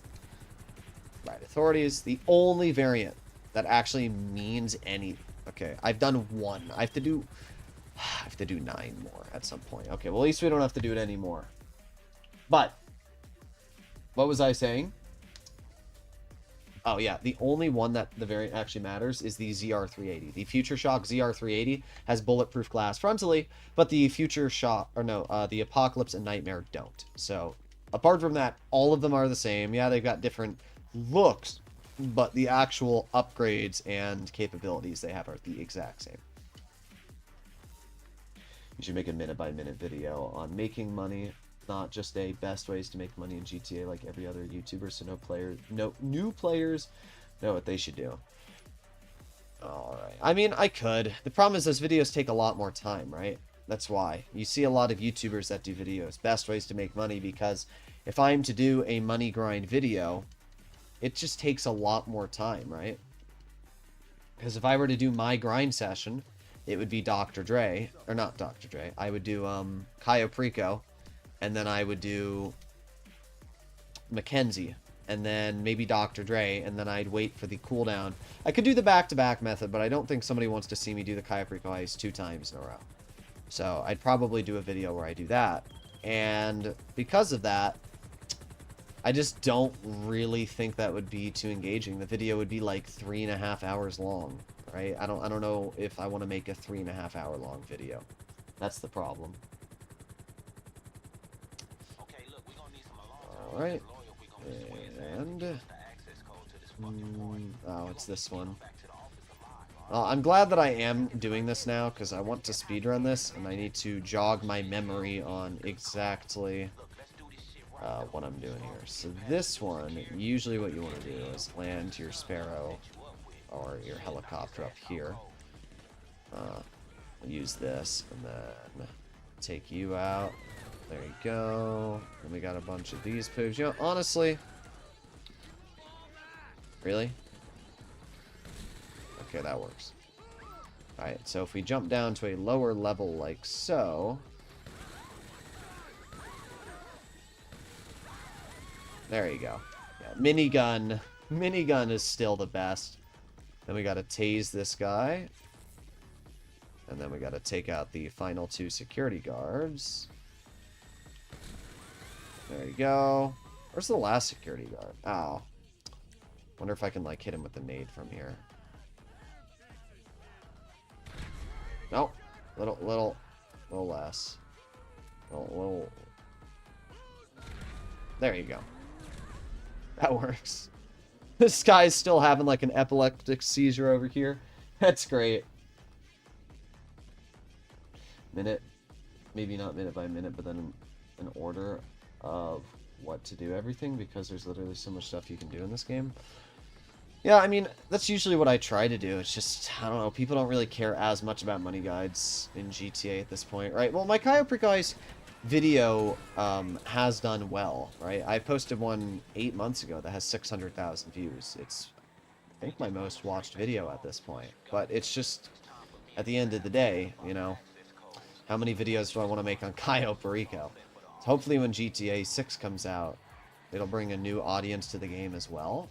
Right, authorities. The only variant that actually means any... Okay, I've done one. I have to do 9 more at some point. Okay, well, at least we don't have to do it anymore. But, what was I saying? Oh, yeah, the only one that the variant actually matters is the ZR380. The Future Shock ZR380 has bulletproof glass frontally, but the Future Shock, or no, the Apocalypse and Nightmare don't. So, apart from that, all of them are the same. Yeah, they've got different looks, but the actual upgrades and capabilities they have are the exact same. You should make a minute-by-minute video on making money, not just a best ways to make money in GTA like every other YouTuber, so no new players know what they should do. Alright. I mean, I could. The problem is those videos take a lot more time, right? That's why. You see a lot of YouTubers that do videos, best ways to make money, because if I'm to do a money grind video, it just takes a lot more time, right? Because if I were to do my grind session, it would be Dr. Dre, or not Dr. Dre, I would do Cayo Perico, and then I would do Mackenzie, and then maybe Dr. Dre, and then I'd wait for the cooldown. I could do the back-to-back method, but I don't think somebody wants to see me do the Cayo Perico heist 2 times in a row. So I'd probably do a video where I do that. And because of that, I just don't really think that would be too engaging. The video would be like 3.5 hours long, right? I don't know if I want to make a 3.5 hour long video. That's the problem. Alright. And... oh, it's this one. I'm glad that I am doing this now, because I want to speedrun this, and I need to jog my memory on exactly what I'm doing here. So this one, usually what you want to do is land your Sparrow or your helicopter up here. Use this, and then take you out. There you go. And we got a bunch of these poops. You know, honestly... Really? Okay, that works. Alright, so if we jump down to a lower level like so... There you go. Yeah, minigun. Minigun is still the best. Then we gotta tase this guy. And then we gotta take out the final 2 security guards. There you go. Where's the last security guard? Ow. Wonder if I can, like, hit him with the nade from here. Nope. Little less. Little. There you go. That works. This guy's still having, like, an epileptic seizure over here. That's great. Minute. Maybe not minute by minute, but then an order of what to do everything, because there's literally so much stuff you can do in this game. Yeah, I mean, that's usually what I try to do. It's just, I don't know, people don't really care as much about money guides in GTA at this point, right? Well, my Cayo Perico heist video has done well, right? I posted one 8 months ago that has 600,000 views. It's, I think, my most watched video at this point. But it's just, at the end of the day, you know, how many videos do I want to make on Cayo Perico? Hopefully when GTA 6 comes out, it'll bring a new audience to the game as well.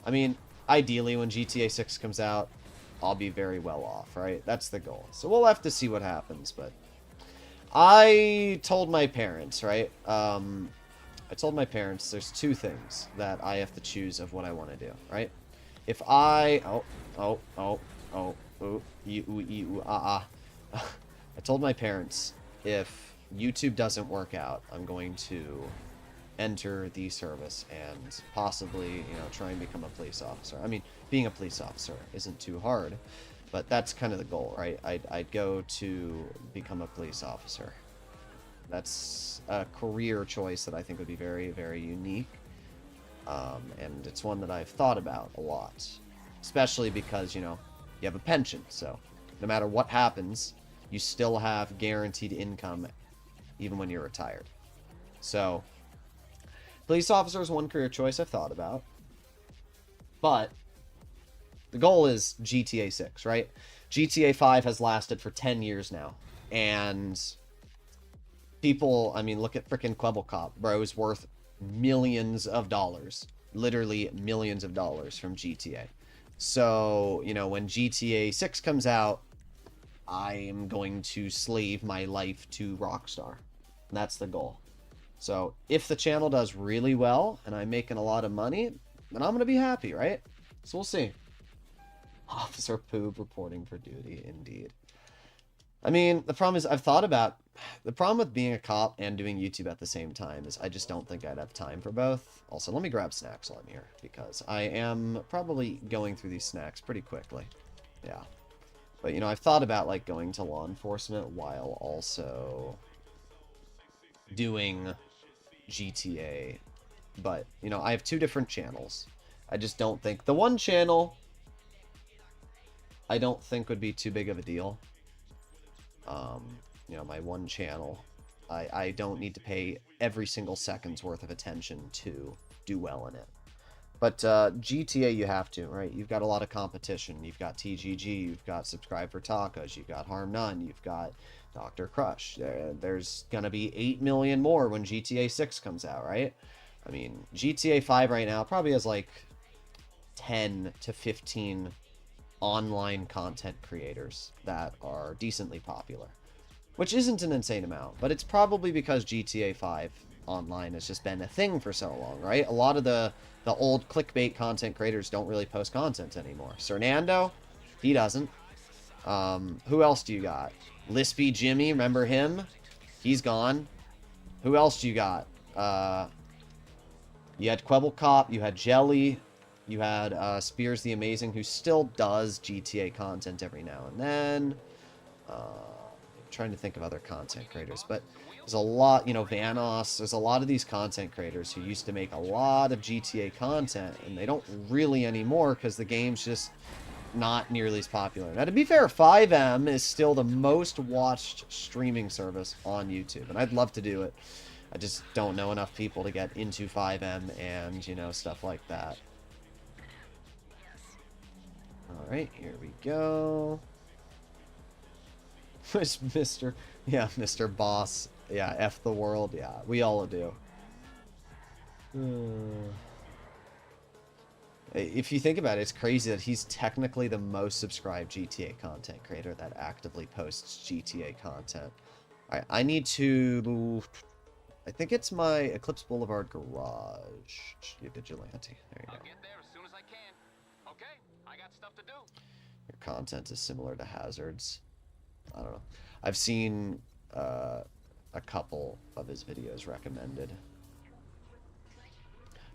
I mean, ideally when GTA 6 comes out, I'll be very well off, right? That's the goal. So we'll have to see what happens, but... I told my parents, right? I told my parents there's 2 things that I have to choose of what I want to do, right? If I... I told my parents if YouTube doesn't work out, I'm going to enter the service and possibly, you know, try and become a police officer. I mean, being a police officer isn't too hard, but that's kind of the goal, right? I'd go to become a police officer. That's a career choice that I think would be very, very unique. And it's one that I've thought about a lot, especially because, you know, you have a pension, so no matter what happens, you still have guaranteed income even when you're retired. So, police officer is one career choice I've thought about, but the goal is GTA 6, right? GTA 5 has lasted for 10 years now, and people, I mean, look at frickin' Quebblecop, bro, is worth millions of dollars, literally millions of dollars from GTA. So, you know, when GTA 6 comes out, I am going to slave my life to Rockstar. That's the goal. So, if the channel does really well, and I'm making a lot of money, then I'm going to be happy, right? So, we'll see. Officer Poob reporting for duty, indeed. I mean, the problem is, I've thought about... The problem with being a cop and doing YouTube at the same time is I just don't think I'd have time for both. Also, let me grab snacks while I'm here, because I am probably going through these snacks pretty quickly. Yeah. But, you know, I've thought about, like, going to law enforcement while also doing GTA. But, you know, I have two different channels. I just don't think... The one channel, I don't think would be too big of a deal. You know, my one channel, I don't need to pay every single second's worth of attention to do well in it. But GTA, you have to, right? You've got a lot of competition. You've got TGG, you've got Subscribe for Tacos, you've got Harm None, you've got Dr. Crush. There's going to be 8 million more when GTA 6 comes out, right? I mean, GTA 5 right now probably has like 10 to 15 online content creators that are decently popular. Which isn't an insane amount, but it's probably because GTA 5 online has just been a thing for so long, right? A lot of the old clickbait content creators don't really post content anymore. Cernando, he doesn't. Who else do you got? Lispy Jimmy, remember him? He's gone. Who else do you got? You had Quebblecop, you had Jelly, you had Spears the Amazing, who still does GTA content every now and then. Trying to think of other content creators, but there's a lot, you know, Vanos, there's a lot of these content creators who used to make a lot of GTA content, and they don't really anymore because the game's just not nearly as popular. Now, to be fair, 5M is still the most watched streaming service on YouTube, and I'd love to do it. I just don't know enough people to get into 5M and, you know, stuff like that. Alright, here we go. Mr. Yeah, Mr. Boss. Yeah, F the world. Yeah, we all do. If you think about it, it's crazy that he's technically the most subscribed GTA content creator that actively posts GTA content. Alright, I need to... I think it's my Eclipse Boulevard garage. You vigilante. There you go. I'll get there as soon as I can. Okay, I got stuff to do. Your content is similar to Hazard's. I don't know. I've seen a couple of his videos recommended.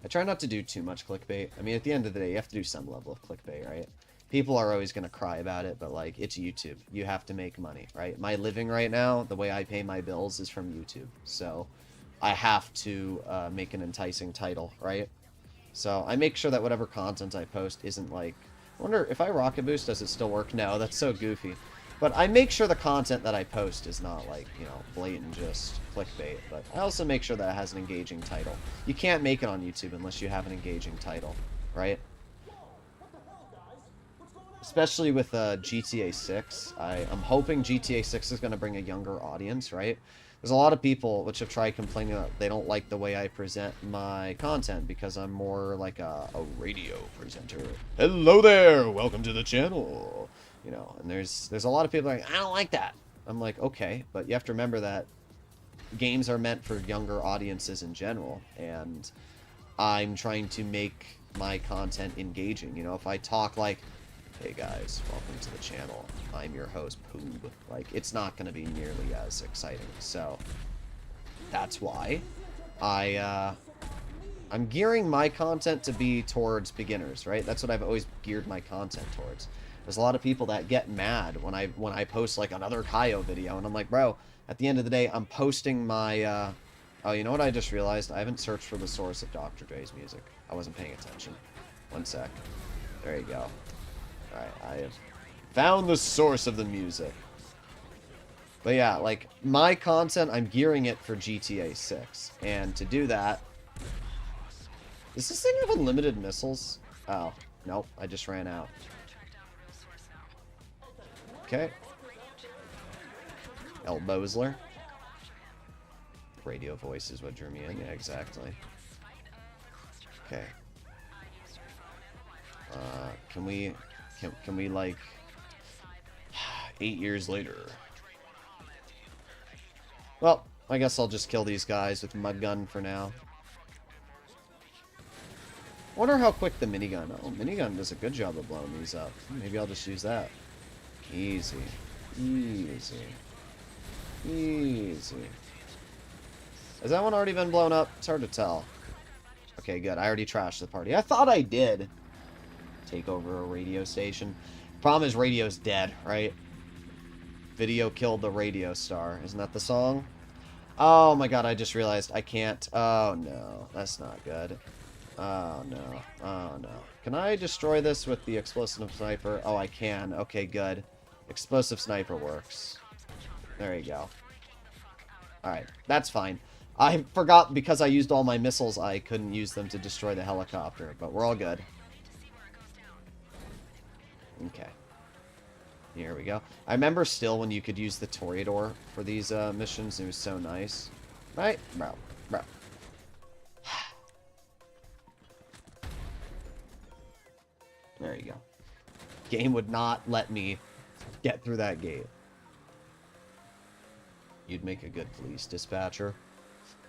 I try not to do too much clickbait. I mean, at the end of the day, you have to do some level of clickbait, right? People are always going to cry about it, but, like, it's YouTube. You have to make money, right? My living right now, the way I pay my bills is from YouTube. So I have to make an enticing title, right? So I make sure that whatever content I post isn't, like... I wonder, if I rocket boost, does it still work? No, that's so goofy. But I make sure the content that I post is not, like, you know, blatant just clickbait. But I also make sure that it has an engaging title. You can't make it on YouTube unless you have an engaging title, right? Especially with GTA 6. I'm hoping GTA 6 is going to bring a younger audience, right? There's a lot of people which have tried complaining that they don't like the way I present my content because I'm more like a radio presenter. Hello there! Welcome to the channel! You know, and there's a lot of people like, I don't like that. I'm like, okay, but you have to remember that games are meant for younger audiences in general, and I'm trying to make my content engaging. You know, if I talk like, hey guys, welcome to the channel, I'm your host, Poob, like, it's not going to be nearly as exciting. So that's why I'm gearing my content to be towards beginners, right? That's what I've always geared my content towards. There's a lot of people that get mad when I post, like, another Kaio video, and I'm like, bro, at the end of the day, I'm posting my, oh, you know what I just realized? I haven't searched for the source of Dr. Dre's music. I wasn't paying attention. One sec. There you go. Alright, I have found the source of the music. But yeah, like, my content, I'm gearing it for GTA 6. And to do that... Does this thing have unlimited missiles? Oh, nope, I just ran out. Okay. El Bosler. Radio voice is what drew me in. Yeah, exactly. Okay. Can we like 8 years later? Well, I guess I'll just kill these guys with my gun for now. Wonder how quick the minigun. Oh, minigun does a good job of blowing these up. Maybe I'll just use that. Easy. Easy. Easy. Has that one already been blown up? It's hard to tell. Okay, good. I already trashed the party. I thought I did. Take over a radio station. Problem is radio's dead, right? Video killed the radio star. Isn't that the song? Oh my god, I just realized I can't. Oh no, that's not good. Oh no. Oh no. Can I destroy this with the explosive sniper? Oh, I can. Okay, good. Explosive sniper works. There you go. Alright, that's fine. I forgot because I used all my missiles, I couldn't use them to destroy the helicopter, but we're all good. Okay. Here we go. I remember still when you could use the Toreador for these missions. It was so nice. Right? Bro. Bro. There you go. Game would not let me get through that gate. You'd make a good police dispatcher.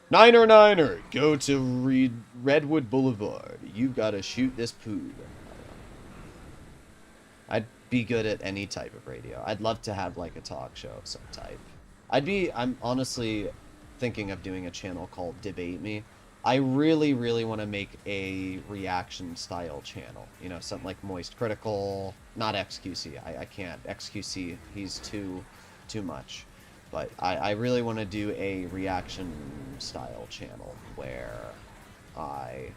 Niner, Niner, go to Redwood Boulevard. You've got to shoot this poob. I'd be good at any type of radio. I'd love to have like a talk show of some type. I'm honestly thinking of doing a channel called Debate Me. I really, really want to make a reaction style channel. You know, something like Moist Critical, not XQC. I can't. XQC, he's too much. But I really want to do a reaction style channel where I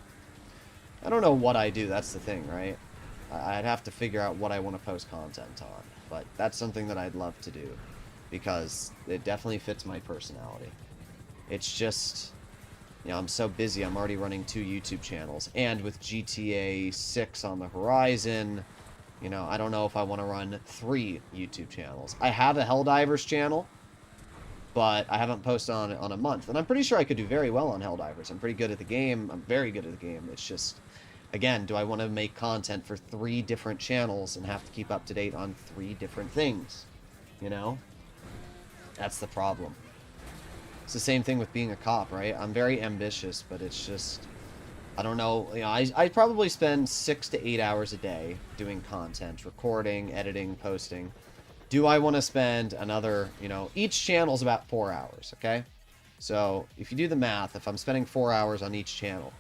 don't know what I do. That's the thing, right? I'd have to figure out what I want to post content on. But that's something that I'd love to do because it definitely fits my personality. It's just, you know, I'm so busy. I'm already running 2 YouTube channels. And with GTA 6 on the horizon, you know, I don't know if I want to run 3 YouTube channels. I have a Helldivers channel, but I haven't posted on it on a month. And I'm pretty sure I could do very well on Helldivers. I'm pretty good at the game. I'm very good at the game. It's just, again, do I want to make content for 3 different channels and have to keep up to date on 3 different things? You know? That's the problem. It's the same thing with being a cop, right? I'm very ambitious, but it's just, I don't know. You know, I probably spend 6 to 8 hours a day doing content, recording, editing, posting. Do I want to spend another, you know, each channel's about 4 hours, okay? So if you do the math, if I'm spending 4 hours on each channel,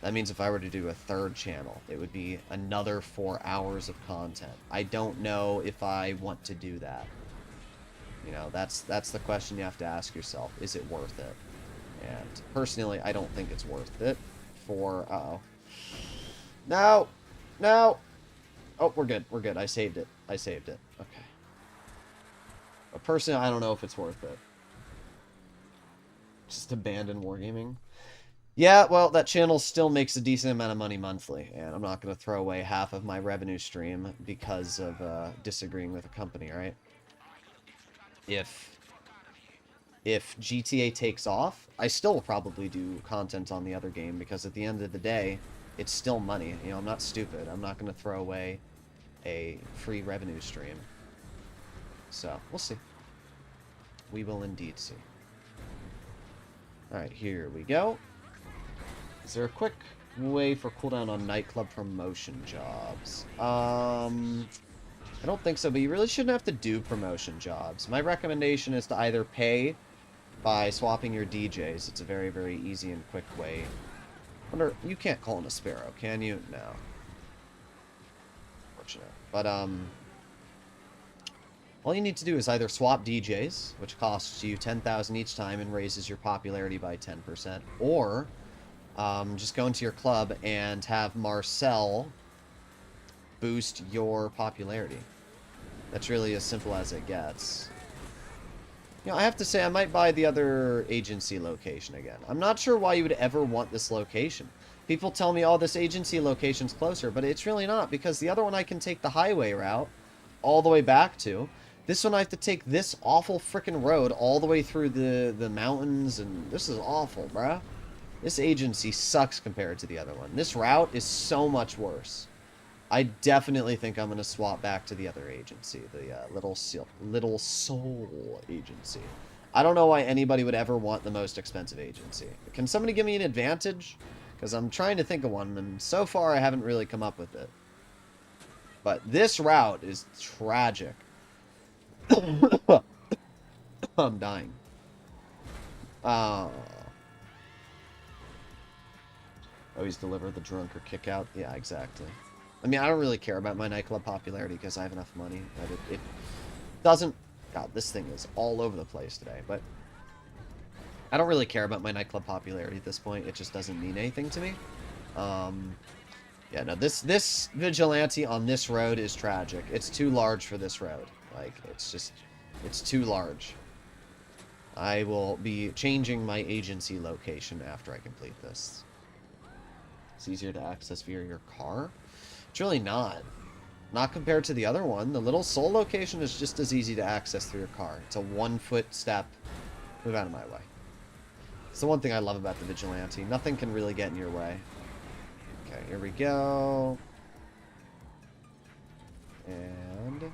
that means if I were to do a 3rd channel, it would be another 4 hours of content. I don't know if I want to do that. You know, that's the question you have to ask yourself. Is it worth it? And personally, I don't think it's worth it for, uh-oh. No! No! Oh, we're good. We're good. I saved it. I saved it. Okay. But personally, I don't know if it's worth it. Just abandon wargaming. Yeah, well, that channel still makes a decent amount of money monthly, and I'm not going to throw away half of my revenue stream because of disagreeing with a company, right? If GTA takes off, I still will probably do content on the other game because at the end of the day, it's still money. You know, I'm not stupid. I'm not going to throw away a free revenue stream. So, we'll see. We will indeed see. Alright, here we go. Is there a quick way for cooldown on Nightclub promotion jobs? I don't think so, but you really shouldn't have to do promotion jobs. My recommendation is to either pay by swapping your DJs. It's a very, very easy and quick way. Wonder, you can't call in a Sparrow, can you? No. Unfortunate. But, all you need to do is either swap DJs, which costs you 10,000 each time and raises your popularity by 10%, or Just go into your club and have Marcel boost your popularity. That's really as simple as it gets. You know, I have to say, I might buy the other agency location again. I'm not sure why you would ever want this location. People tell me, oh, this agency location's closer, but it's really not, because the other one I can take the highway route all the way back to. This one I have to take this awful frickin' road all the way through the mountains, and this is awful, bruh. This agency sucks compared to the other one. This route is so much worse. I definitely think I'm going to swap back to the other agency, the Little Soul agency. I don't know why anybody would ever want the most expensive agency. Can somebody give me an advantage? Because I'm trying to think of one, and so far I haven't really come up with it. But this route is tragic. I'm dying. Always deliver the drunk or kick out. Yeah, exactly. I mean, I don't really care about my nightclub popularity because I have enough money. But it doesn't... God, this thing is all over the place today. But I don't really care about my nightclub popularity at this point. It just doesn't mean anything to me. Yeah, no, this vigilante on this road is tragic. It's too large for this road. Like, it's too large. I will be changing my agency location after I complete this. It's easier to access via your car? It's really not. Not compared to the other one. The Little Soul location is just as easy to access through your car. It's a 1-foot step. Move out of my way. It's the one thing I love about the vigilante. Nothing can really get in your way. Okay, here we go. And...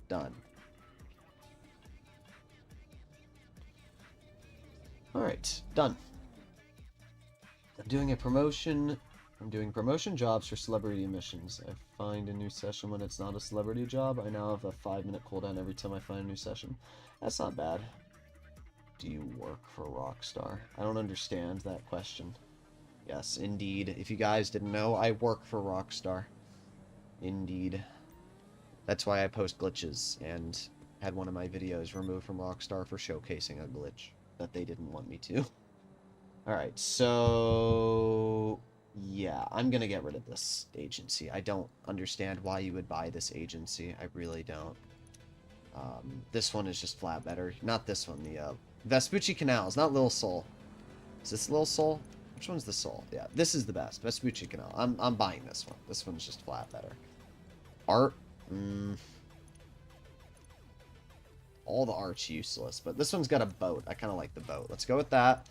done. Alright, done. I'm doing promotion jobs for celebrity missions. I find a new session when it's not a celebrity job. I now have a 5-minute cooldown every time I find a new session. That's not bad. Do you work for Rockstar? I don't understand that question. Yes, indeed. If you guys didn't know, I work for Rockstar. Indeed. That's why I post glitches and had one of my videos removed from Rockstar for showcasing a glitch that they didn't want me to. Alright, so... yeah, I'm gonna get rid of this agency. I don't understand why you would buy this agency. I really don't. This one is just flat better. Not this one, the Vespucci Canals, not Little Soul. Is this Little Soul? Which one's the Soul? Yeah, this is the best. Vespucci Canal. I'm buying this one. This one's just flat better. Art? All the art's useless, but this one's got a boat. I kind of like the boat. Let's go with that.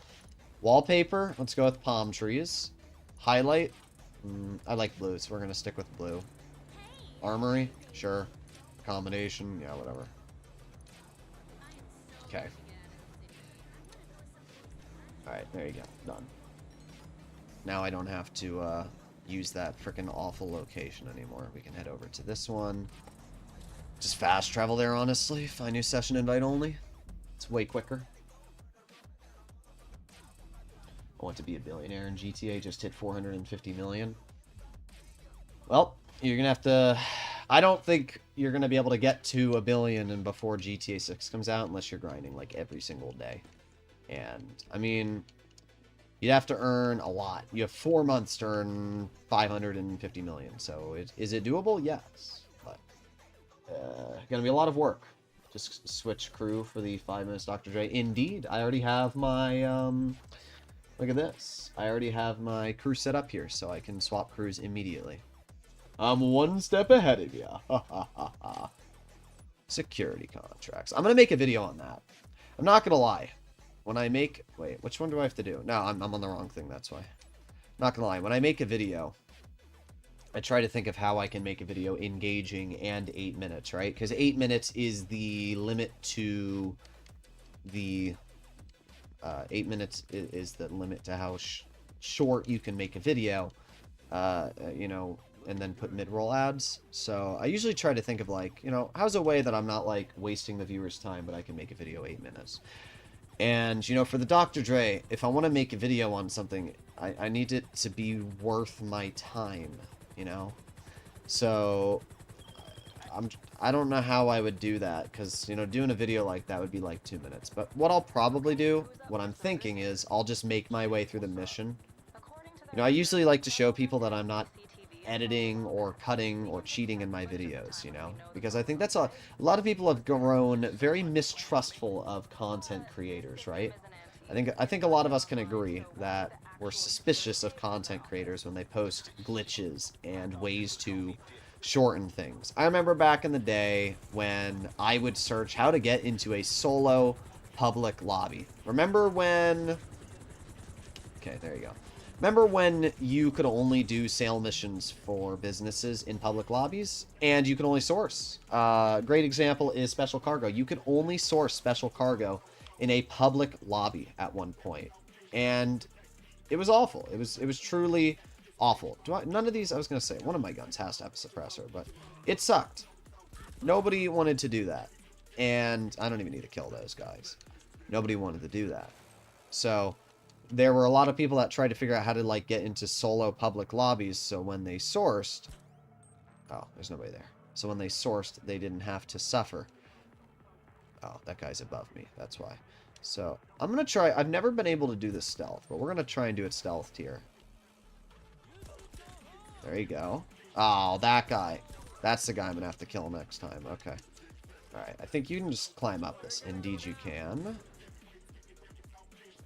Wallpaper, let's go with palm trees. Highlight, I like blue, so we're going to stick with blue. Armory, sure. Combination, yeah, whatever. Okay. Alright, there you go. Done. Now I don't have to use that frickin' awful location anymore. We can head over to this one. Just fast travel there, honestly. Find new session invite only. It's way quicker. I want to be a billionaire in GTA. Just hit 450 million. Well, you're going to have to... I don't think you're going to be able to get to a billion and before GTA 6 comes out unless you're grinding like every single day. And, I mean, you'd have to earn a lot. You have 4 months to earn 550 million. So, is it doable? Yes. But, going to be a lot of work. Just switch crew for the 5 minutes Dr. Dre. Indeed, I already have my, look at this. I already have my crew set up here, so I can swap crews immediately. I'm one step ahead of you. Security contracts. I'm going to make a video on that. I'm not going to lie. When I make... wait, which one do I have to do? No, I'm on the wrong thing, that's why. Not going to lie. When I make a video, I try to think of how I can make a video engaging and 8 minutes, right? Because 8 minutes is the limit to the... 8 minutes is the limit to how short you can make a video, you know, and then put mid-roll ads. So I usually try to think of, like, you know, how's a way that I'm not, like, wasting the viewer's time, but I can make a video 8 minutes. And, you know, for the Dr. Dre, if I want to make a video on something, I need it to be worth my time, you know? So I don't know how I would do that, because, you know, doing a video like that would be like 2 minutes. But what I'll probably do, what I'm thinking is, I'll just make my way through the mission. You know, I usually like to show people that I'm not editing or cutting or cheating in my videos, you know, because I think that's a lot of people have grown very mistrustful of content creators, right? I think a lot of us can agree that we're suspicious of content creators when they post glitches and ways to shorten things. I remember back in the day when I would search how to get into a solo public lobby. Remember when... Okay, there you go. Remember when you could only do sale missions for businesses in public lobbies? And you could only source. Great example is special cargo. You could only source special cargo in a public lobby at one point. And it was awful. It was truly awful. None of these, I was going to say, one of my guns has to have a suppressor, but it sucked. Nobody wanted to do that. And I don't even need to kill those guys. Nobody wanted to do that. So there were a lot of people that tried to figure out how to, like, get into solo public lobbies, so when they sourced... Oh, there's nobody there. So when they sourced, they didn't have to suffer. Oh, that guy's above me. That's why. So, I'm going to try... I've never been able to do this stealth, but we're going to try and do it stealth here. There you go. Oh, that guy. That's the guy I'm going to have to kill next time. Okay. Alright, I think you can just climb up this. Indeed you can.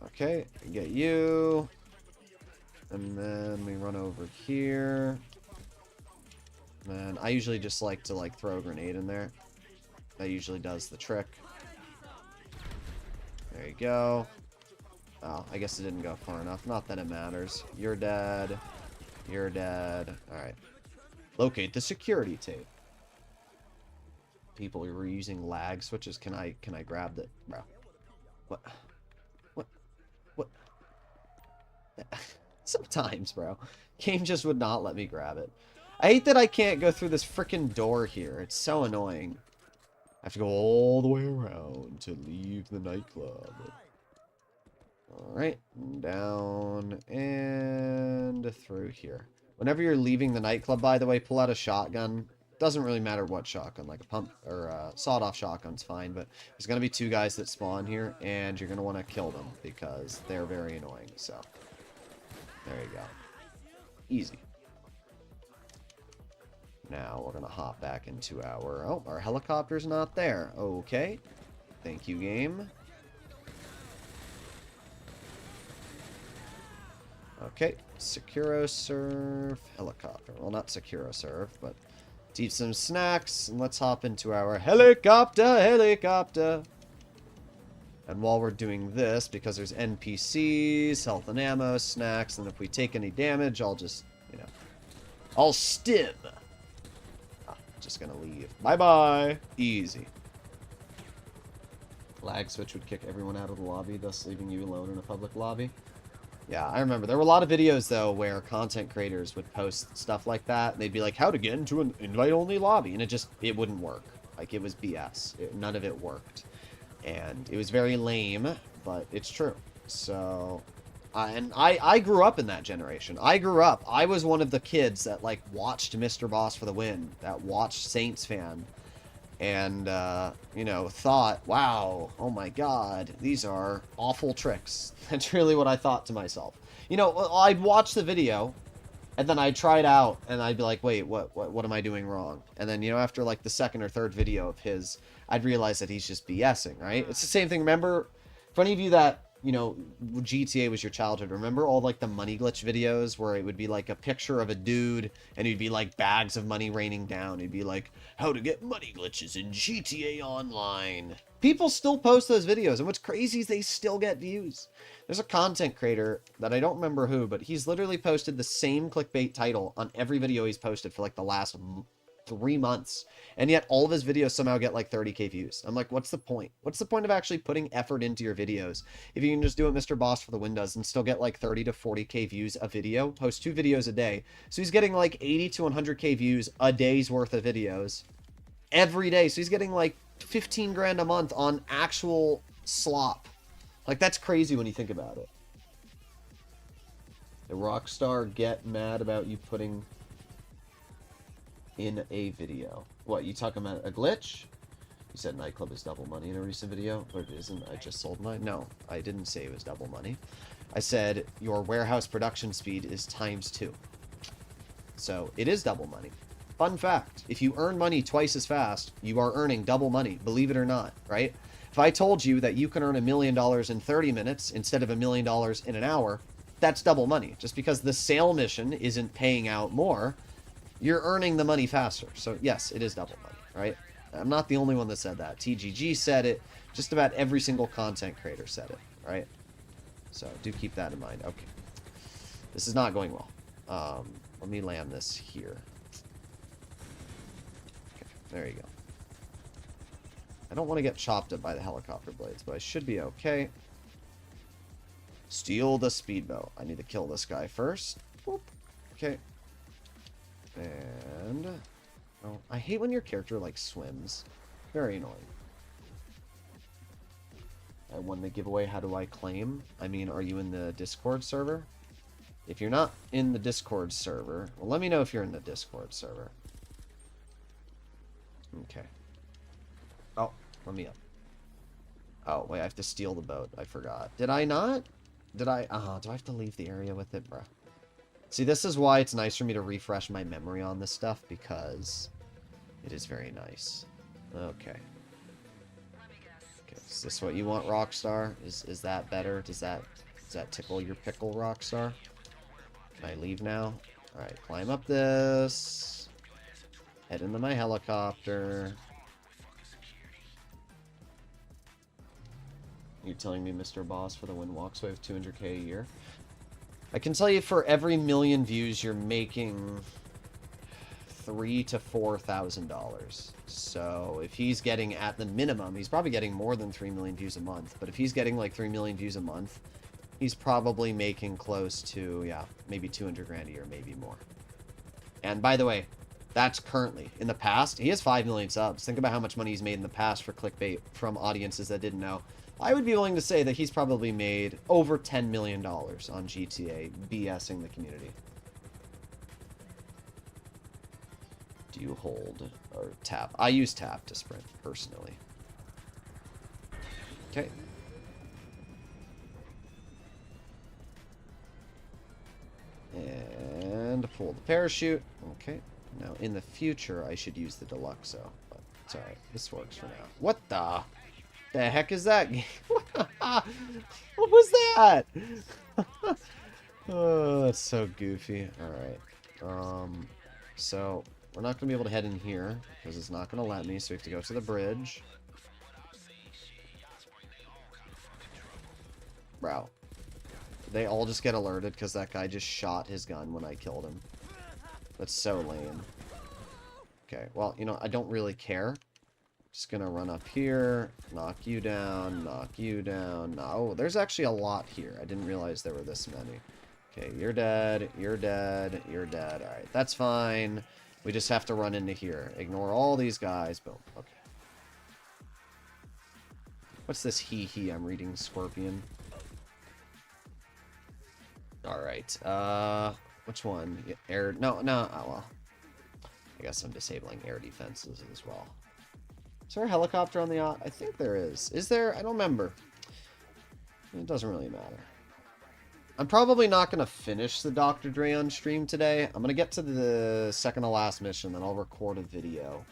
Okay, get you. And then we run over here. And I usually just like to, like, throw a grenade in there. That usually does the trick. There you go. Oh, I guess it didn't go far enough. Not that it matters. You're dead. You're dead. Alright. Locate the security tape. People were using lag switches. Can I grab the... Bro. What? What? Sometimes, bro. Game just would not let me grab it. I hate that I can't go through this freaking door here. It's so annoying. I have to go all the way around to leave the nightclub. Alright. Down and through here. Whenever you're leaving the nightclub, by the way, pull out a shotgun. Doesn't really matter what shotgun, like a pump or a sawed-off shotgun's fine, but there's going to be 2 guys that spawn here, and you're going to want to kill them because they're very annoying, so there you go. Easy. Now we're going to hop back into our... Oh, our helicopter's not there. Okay. Thank you, game. Okay. SecuroServe helicopter. Well, not SecuroServe, but... eat some snacks, and let's hop into our helicopter. And while we're doing this, because there's NPCs, health and ammo, snacks, and if we take any damage, I'll just, you know, I'll stim. Just gonna leave. Bye-bye. Easy. Lag switch would kick everyone out of the lobby, thus leaving you alone in a public lobby. Yeah, I remember. There were a lot of videos, though, where content creators would post stuff like that. And they'd be like, how to get into an invite-only lobby. And it wouldn't work. Like, it was BS. None of it worked. And it was very lame, but it's true. So, I grew up in that generation. I was one of the kids that, like, watched Mr. Boss for the Win. That watched Saints Fan. And, you know, thought, wow, oh my god, these are awful tricks. That's really what I thought to myself. You know, I'd watch the video, and then I'd try it out, and I'd be like, wait, what am I doing wrong? And then, you know, after, like, the second or third video of his, I'd realize that he's just BSing, right? It's the same thing. Remember, for any of you that, you know, GTA was your childhood, remember all, like, the money glitch videos where it would be, like, a picture of a dude, and it'd be, like, bags of money raining down. It'd be, like, how to get money glitches in GTA Online. People still post those videos, and what's crazy is they still get views. There's a content creator that I don't remember who, but he's literally posted the same clickbait title on every video he's posted for, like, the last 3 months, and yet all of his videos somehow get like 30k views. I'm like, what's the point? What's the point of actually putting effort into your videos if you can just do what Mr. Boss for the Win does and still get like 30 to 40k views a video? Post 2 videos a day, so he's getting like 80 to 100k views a day's worth of videos every day. So he's getting like 15 grand a month on actual slop. Like, that's crazy when you think about it. The Rockstar get mad about you putting in a video. What, you talking about a glitch? You said Nightclub is double money in a recent video, but it isn't. I just sold mine. No, I didn't say it was double money. I said your warehouse production speed is ×2. So it is double money. Fun fact, if you earn money twice as fast, you are earning double money, believe it or not, right? If I told you that you can earn $1 million in 30 minutes instead of $1 million in an hour, that's double money. Just because the sale mission isn't paying out more, you're earning the money faster. So yes, it is double money, right? I'm not the only one that said that. TGG said it. Just about every single content creator said it, right? So do keep that in mind. Okay. This is not going well. Let me land this here. Okay, there you go. I don't want to get chopped up by the helicopter blades, but I should be okay. Steal the speedboat. I need to kill this guy first. Boop. Okay. And... oh, I hate when your character, like, swims. Very annoying. I won the giveaway. How do I claim? I mean, are you in the Discord server? If you're not in the Discord server... well, let me know if you're in the Discord server. Okay. Oh, let me up. Oh, wait, I have to steal the boat. I forgot. Did I not? Did I... do I have to leave the area with it, bruh? See, this is why it's nice for me to refresh my memory on this stuff, because it is very nice. Okay. Okay, is this what you want, Rockstar? Is that better? Does that tickle your pickle, Rockstar? Can I leave now? Alright, climb up this. Head into my helicopter. You're telling me, Mr. Boss, for the win walks away with 200k a year? I can tell you for every million views, you're making $3,000 to $4,000. So if he's getting at the minimum, he's probably getting more than 3 million views a month. But if he's getting like 3 million views a month, he's probably making close to, yeah, maybe 200 grand a year, maybe more. And by the way, that's currently. In the past, he has 5 million subs. Think about how much money he's made in the past for clickbait from audiences that didn't know. I would be willing to say that he's probably made over $10 million on GTA, BSing the community. Do you hold or tap? I use tap to sprint, personally. Okay. And pull the parachute. Okay. Now, in the future, I should use the Deluxo. But it's alright. This works for now. What the heck is that? What was that? Oh, that's so goofy. Alright. So, we're not going to be able to head in here, because it's not going to let me, so we have to go to the bridge. Bro. They all just get alerted because that guy just shot his gun when I killed him. That's so lame. Okay, well, you know, I don't really care. Just gonna run up here, knock you down, knock you down. Oh, there's actually a lot here. I didn't realize there were this many. Okay, you're dead, you're dead, you're dead. Alright, that's fine. We just have to run into here. Ignore all these guys. Boom. Okay. What's this he? I'm reading Scorpion. Alright, which one? Air... No, oh, well. I guess I'm disabling air defenses as well. Is there a helicopter on the yacht? I think there is. Is there? I don't remember. It doesn't really matter. I'm probably not going to finish the Dr. Dre on stream today. I'm going to get to the second to last mission, then I'll record a video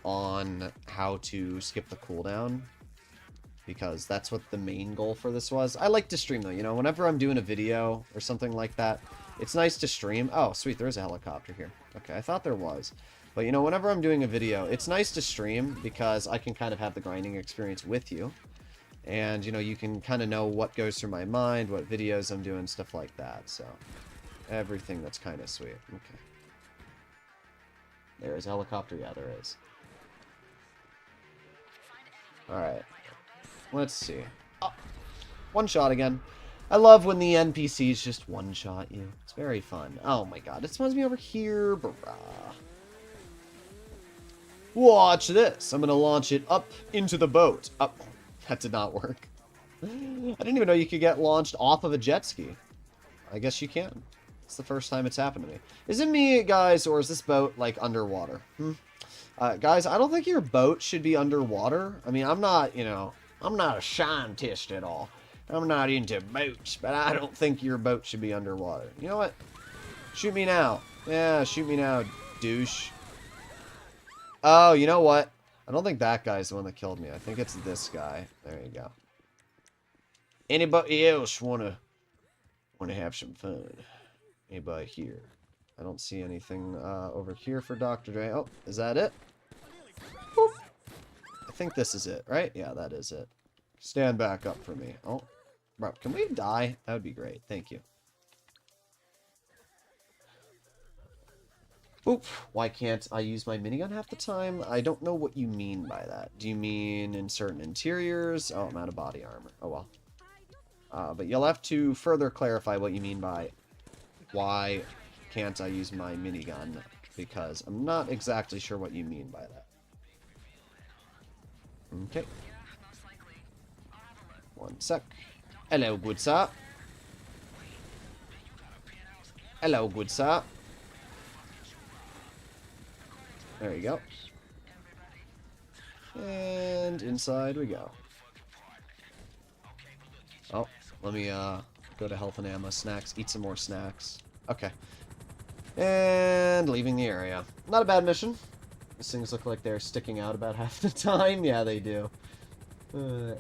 on how to skip the cooldown. Because that's what the main goal for this was. I like to stream, though. You know, whenever I'm doing a video or something like that, it's nice to stream. Oh, sweet. There is a helicopter here. Okay, I thought there was. But, you know, whenever I'm doing a video, it's nice to stream because I can kind of have the grinding experience with you. And, you know, you can kind of know what goes through my mind, what videos I'm doing, stuff like that. So, everything that's kind of sweet. Okay. There is a helicopter? Yeah, there is. Alright. Let's see. Oh, one shot again. I love when the NPCs just one-shot you. It's very fun. Oh my god, it spawns me over here. Brah. Watch this. I'm going to launch it up into the boat. Oh, that did not work. I didn't even know you could get launched off of a jet ski. I guess you can. It's the first time it's happened to me. Is it me, guys, or is this boat, like, underwater? Guys, I don't think your boat should be underwater. I mean, I'm not, you know, I'm not a scientist at all. I'm not into boats, but I don't think your boat should be underwater. You know what? Shoot me now. Yeah, shoot me now, douche. Oh, you know what? I don't think that guy's the one that killed me. I think it's this guy. There you go. Anybody else wanna have some fun? Anybody here? I don't see anything over here for Dr. Dre. Oh, is that it? Boop. I think this is it, right? Yeah, that is it. Stand back up for me. Oh, bro, can we die? That would be great. Thank you. Oop, why can't I use my minigun half the time? I don't know what you mean by that. Do you mean in certain interiors? Oh, I'm out of body armor. Oh, well. But you'll have to further clarify what you mean by why can't I use my minigun, because I'm not exactly sure what you mean by that. Okay. One sec. Hello, good sir. Hello, good sir. There you go. And inside we go. Oh, let me go to health and ammo, snacks, eat some more snacks. Okay. And leaving the area. Not a bad mission. These things look like they're sticking out about half the time. Yeah, they do.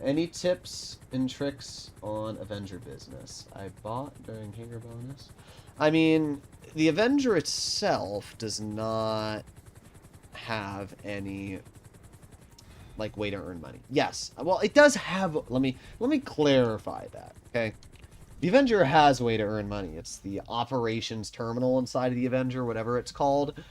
Any tips and tricks on Avenger business? I bought during Hanger bonus. I mean, the Avenger itself does not have any like way to earn money. Yes, well, it does have. Let me clarify that. Okay, the Avenger has a way to earn money. It's the operations terminal inside of the Avenger, whatever it's called.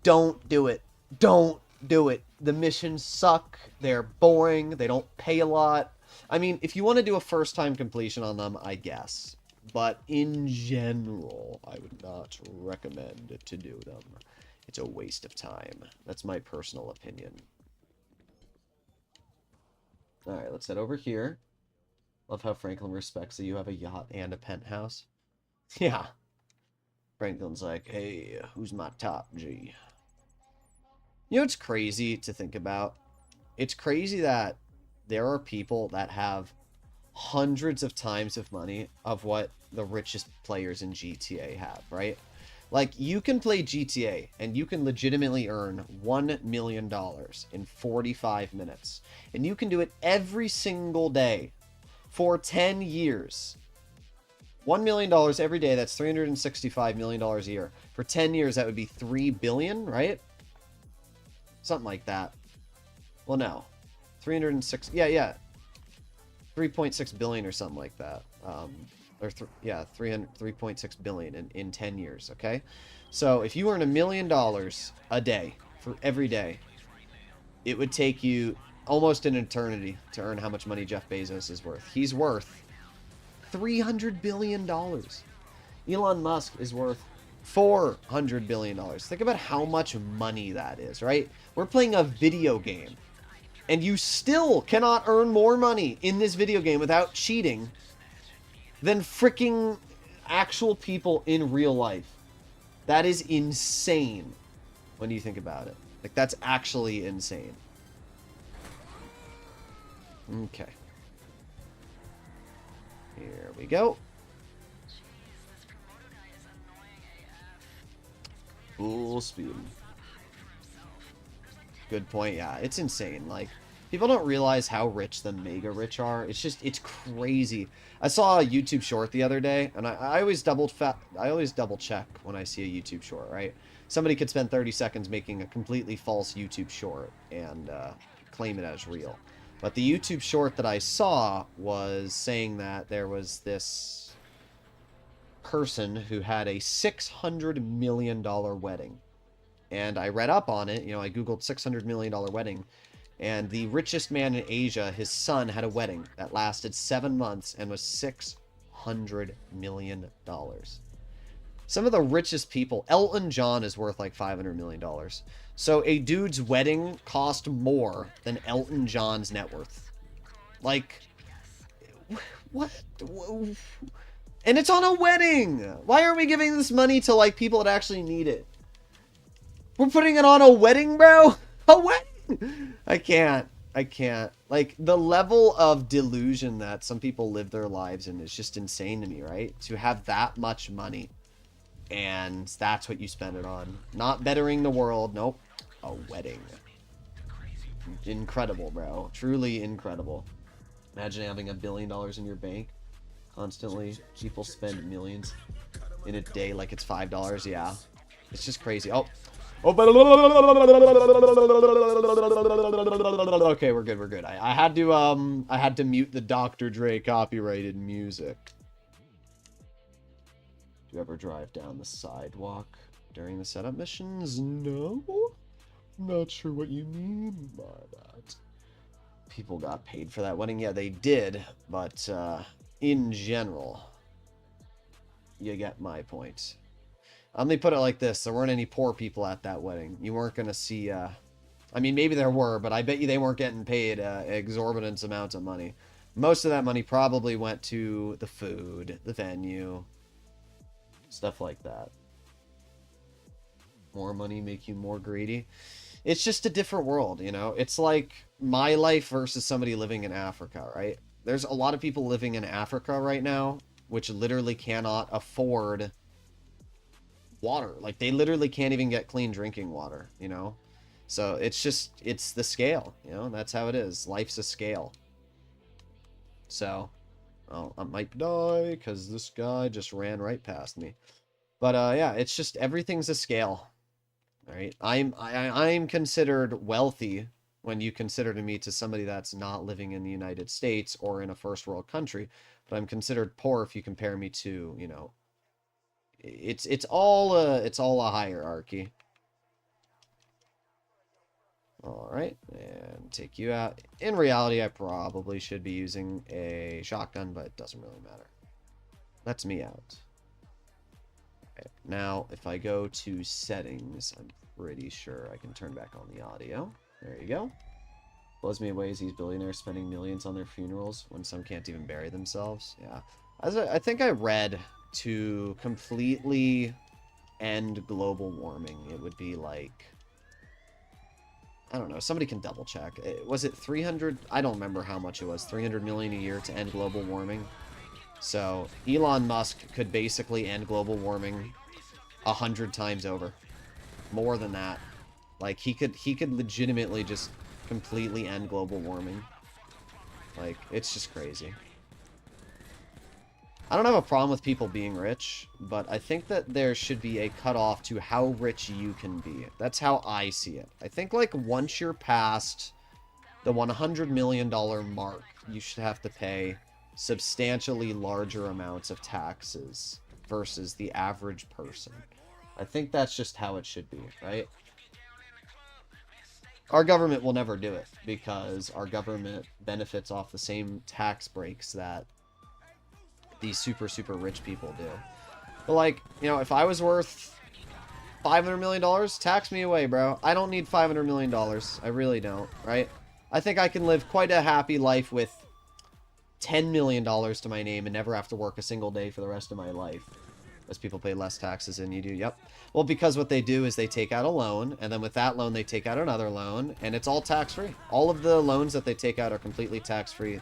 Don't do it. Don't do it. The missions suck. They're boring. They don't pay a lot. I mean, if you want to do a first-time completion on them, I guess. But in general, I would not recommend to do them. It's a waste of time. That's my personal opinion. Alright, let's head over here. Love how Franklin respects that you have a yacht and a penthouse. Yeah. Franklin's like, hey, who's my top G? You know what's crazy to think about? It's crazy that there are people that have hundreds of times of money of what the richest players in GTA have, right? Like, you can play GTA, and you can legitimately earn $1 million in 45 minutes. And you can do it every single day for 10 years. $1 million every day, that's $365 million a year. For 10 years, that would be $3 billion, right? Something like that. Well, no. 306, yeah. 3.6 billion or something like that. Or 3.6 billion in 10 years, okay? So if you earn $1 million a day for every day, it would take you almost an eternity to earn how much money Jeff Bezos is worth. He's worth $300 billion. Elon Musk is worth $400 billion. Think about how much money that is, right? We're playing a video game, and you still cannot earn more money in this video game without cheating than freaking actual people in real life. That is insane when you think about it. Like, that's actually insane. Okay. Here we go. Full speed. Good point. Yeah, it's insane. Like, people don't realize how rich the mega rich are. It's crazy. I saw a YouTube short the other day, and I always double check when I see a YouTube short, right? Somebody could spend 30 seconds making a completely false YouTube short and claim it as real. But the YouTube short that I saw was saying that there was this person who had a $600 million wedding. And I read up on it, you know, I googled $600 million wedding, and the richest man in Asia, his son, had a wedding that lasted 7 months and was $600 million. Some of the richest people, Elton John is worth like $500 million. So a dude's wedding cost more than Elton John's net worth. Like, what? And it's on a wedding! Why aren't we giving this money to, like, people that actually need it? We're putting it on a wedding, bro? A wedding? I can't. Like, the level of delusion that some people live their lives in is just insane to me, right? To have that much money, and that's what you spend it on. Not bettering the world. Nope. A wedding. Incredible, bro. Truly incredible. Imagine having $1 billion in your bank. Constantly. People spend millions in a day like it's $5. Yeah. It's just crazy. Oh. Okay, we're good. I had to mute the Dr. Dre copyrighted music. Do you ever drive down the sidewalk during the setup missions? No. Not sure what you mean by that. People got paid for that wedding. Yeah, they did, but in general, you get my point. Let me put it like this. There weren't any poor people at that wedding. You weren't going to see... I mean, maybe there were, but I bet you they weren't getting paid exorbitant amounts of money. Most of that money probably went to the food, the venue, stuff like that. More money make you more greedy. It's just a different world, you know? It's like my life versus somebody living in Africa, right? There's a lot of people living in Africa right now, which literally cannot afford water. Like, they literally can't even get clean drinking water, you know? So it's just, it's the scale, you know? That's how it is. Life's a scale. So, well, I might die because this guy just ran right past me. But yeah, it's just, everything's a scale. All right, I'm considered wealthy when you consider me to somebody that's not living in the United States or in a first world country, but I'm considered poor if you compare me to, you know, it's all a hierarchy. All right, and take you out. In reality, I probably should be using a shotgun, but it doesn't really matter. That's me out. Okay, now, if I go to settings, I'm pretty sure I can turn back on the audio. There you go. Blows me away is these billionaires spending millions on their funerals when some can't even bury themselves. Yeah. I think I read to completely end global warming, it would be like... I don't know. Somebody can double check. Was it 300? I don't remember how much it was. 300 million a year to end global warming. So Elon Musk could basically end global warming 100 times over. More than that. Like, he could legitimately just completely end global warming. Like, it's just crazy. I don't have a problem with people being rich, but I think that there should be a cutoff to how rich you can be. That's how I see it. I think, like, once you're past the $100 million mark, you should have to pay substantially larger amounts of taxes versus the average person. I think that's just how it should be, right? Our government will never do it because our government benefits off the same tax breaks that these super rich people do. But, like, you know, if I was worth $500 million, tax me away, bro. I don't need $500 million. I really don't, right? I think I can live quite a happy life with $10 million to my name and never have to work a single day for the rest of my life. As people pay less taxes than you do. Yep. Well, because what they do is they take out a loan, and then with that loan, they take out another loan, and it's all tax-free. All of the loans that they take out are completely tax-free.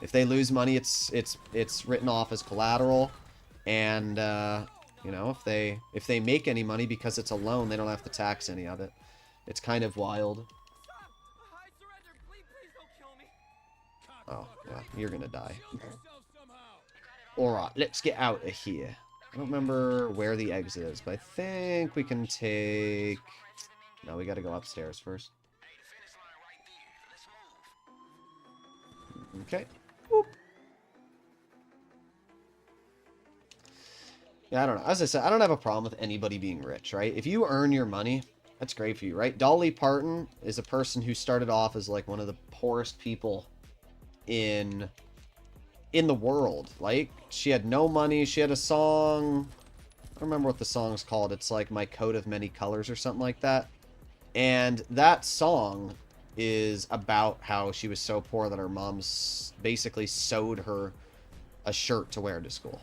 If they lose money, it's written off as collateral, and you know, if they make any money because it's a loan, they don't have to tax any of it. It's kind of wild. Oh yeah, you're gonna die. All right, let's get out of here. I don't remember where the exit is, but I think we can take... No, we gotta go upstairs first. Okay. Whoop. Yeah, I don't know. As I said, I don't have a problem with anybody being rich, right? If you earn your money, that's great for you, right? Dolly Parton is a person who started off as, like, one of the poorest people in the world. Like, she had no money. She had a song, I don't remember what the song's called. It's like My Coat of Many Colors or something like that. And that song is about how she was so poor that her mom basically sewed her a shirt to wear to school.